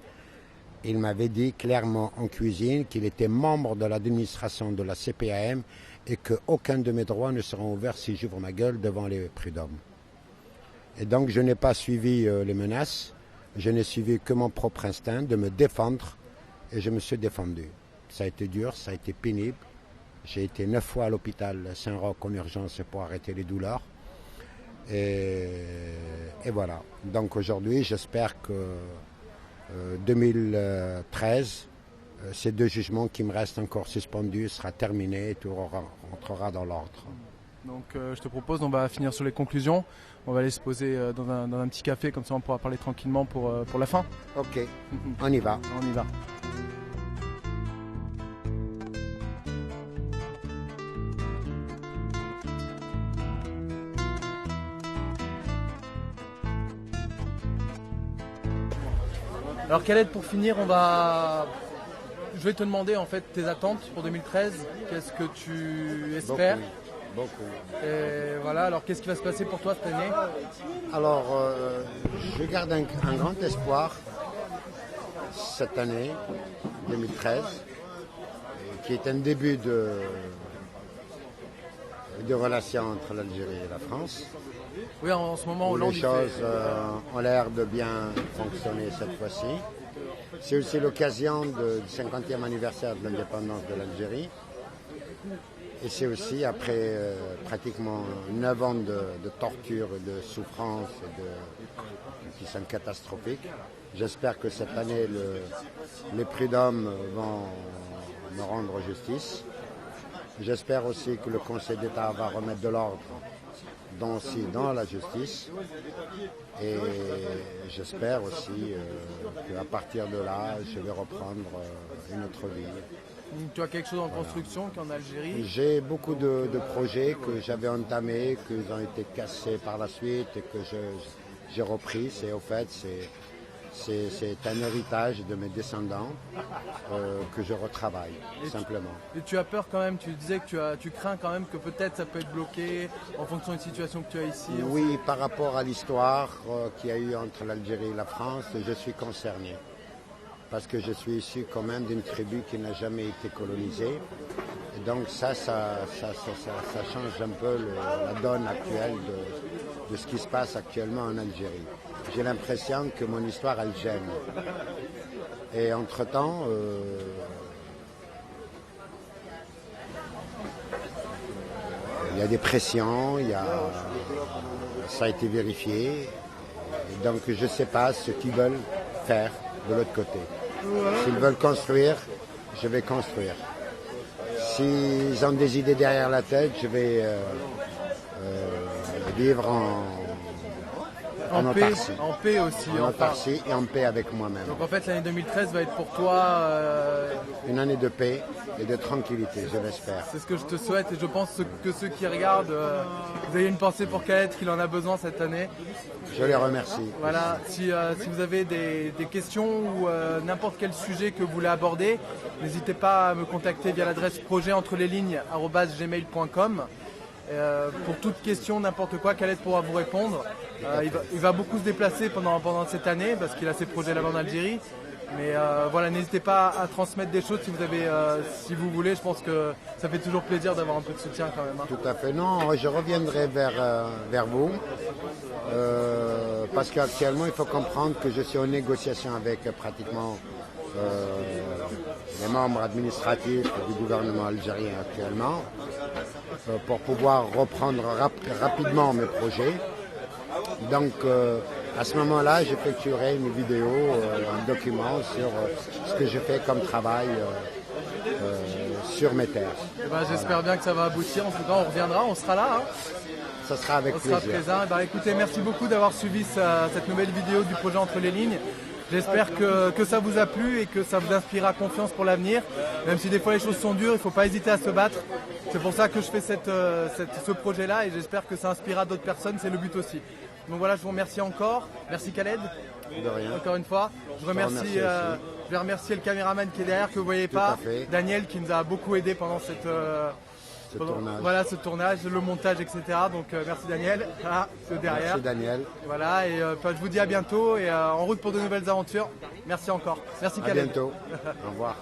il m'avait dit clairement en cuisine qu'il était membre de l'administration de la CPAM et qu'aucun de mes droits ne sera ouvert si j'ouvre ma gueule devant les prud'hommes. Et donc je n'ai pas suivi les menaces, je n'ai suivi que mon propre instinct de me défendre et je me suis défendu. Ça a été dur, ça a été pénible. J'ai été 9 fois à l'hôpital Saint-Roch en urgence pour arrêter les douleurs. Et voilà. Donc aujourd'hui, j'espère que 2013, ces 2 jugements qui me restent encore suspendus sera terminé et tout rentrera dans l'ordre. Donc je te propose, on va finir sur les conclusions. On va aller se poser dans un petit café, comme ça on pourra parler tranquillement pour la fin. Ok, on y va. On y va. Alors Khaled, pour finir, je vais te demander en fait tes attentes pour 2013. Qu'est-ce que tu espères? Beaucoup. Et voilà, alors qu'est-ce qui va se passer pour toi cette année? Alors, je garde un grand espoir cette année, 2013, qui est un début de relations entre l'Algérie et la France. Oui, en ce moment, Hollande, les choses ont l'air de bien fonctionner cette fois-ci. C'est aussi l'occasion du 50e anniversaire de l'indépendance de l'Algérie. Et c'est aussi après pratiquement 9 ans de torture et de souffrance qui sont catastrophiques. J'espère que cette année, les prud'hommes vont me rendre justice. J'espère aussi que le Conseil d'État va remettre de l'ordre dans la justice. Et j'espère aussi qu'à partir de là, je vais reprendre une autre vie. Tu as quelque chose en construction qu'en Algérie? J'ai beaucoup de projets que j'avais entamés, qui ont été cassés par la suite et que j'ai repris. C'est un héritage de mes descendants que je retravaille, simplement. Et tu as peur quand même, tu disais que tu crains quand même que peut-être ça peut être bloqué en fonction de la situation que tu as ici? Oui, par rapport à l'histoire qu'il y a eu entre l'Algérie et la France, je suis concerné. Parce que je suis issu quand même d'une tribu qui n'a jamais été colonisée. Et donc ça change un peu la donne actuelle de ce qui se passe actuellement en Algérie. J'ai l'impression que mon histoire, elle gêne. Et entre-temps, il y a des pressions, ça a été vérifié. Et donc je ne sais pas ce qu'ils veulent faire de l'autre côté. S'ils veulent construire, je vais construire. S'ils ont des idées derrière la tête, je vais vivre en autarcie. En paix aussi. En autarcie et en paix avec moi-même. Donc en fait l'année 2013 va être pour toi... une année de paix et de tranquillité, je l'espère. C'est ce que je te souhaite et je pense que ceux qui regardent, vous avez une pensée pour Khaled, qu'il en a besoin cette année. Je les remercie. Voilà, si vous avez des questions ou n'importe quel sujet que vous voulez aborder, n'hésitez pas à me contacter via l'adresse projet-entre-les-lignes@gmail.com. Pour toute question, n'importe quoi, Khaled pourra vous répondre. Il va beaucoup se déplacer pendant cette année parce qu'il a ses projets là-bas en Algérie. Mais voilà, n'hésitez pas à transmettre des choses si vous voulez. Je pense que ça fait toujours plaisir d'avoir un peu de soutien quand même. Tout à fait. Non, je reviendrai vers vous. Parce qu'actuellement, il faut comprendre que je suis en négociation avec pratiquement les membres administratifs du gouvernement algérien actuellement pour pouvoir reprendre rapidement mes projets. Donc, à ce moment-là, j'effectuerai une vidéo, un document sur ce que je fais comme travail sur mes terres. J'espère bien que ça va aboutir. En tout cas, on reviendra, on sera là. Hein. Ça sera avec plaisir. On sera présent. Écoutez, merci beaucoup d'avoir suivi cette nouvelle vidéo du projet Entre les lignes. J'espère que ça vous a plu et que ça vous inspirera confiance pour l'avenir. Même si des fois les choses sont dures, il ne faut pas hésiter à se battre. C'est pour ça que je fais ce projet-là et j'espère que ça inspirera d'autres personnes. C'est le but aussi. Donc voilà, je vous remercie encore. Merci Khaled. De rien. Encore une fois. Je remercie Je vais remercier le caméraman qui est derrière, que vous voyez Tout pas, à fait. Daniel, qui nous a beaucoup aidé pendant Tournage. voilà, ce tournage, le montage, etc. Donc merci Daniel, c'est derrière. Merci Daniel. Voilà, et je vous dis à bientôt et en route pour de nouvelles aventures. Merci encore. Merci À Khaled. bientôt. Au revoir.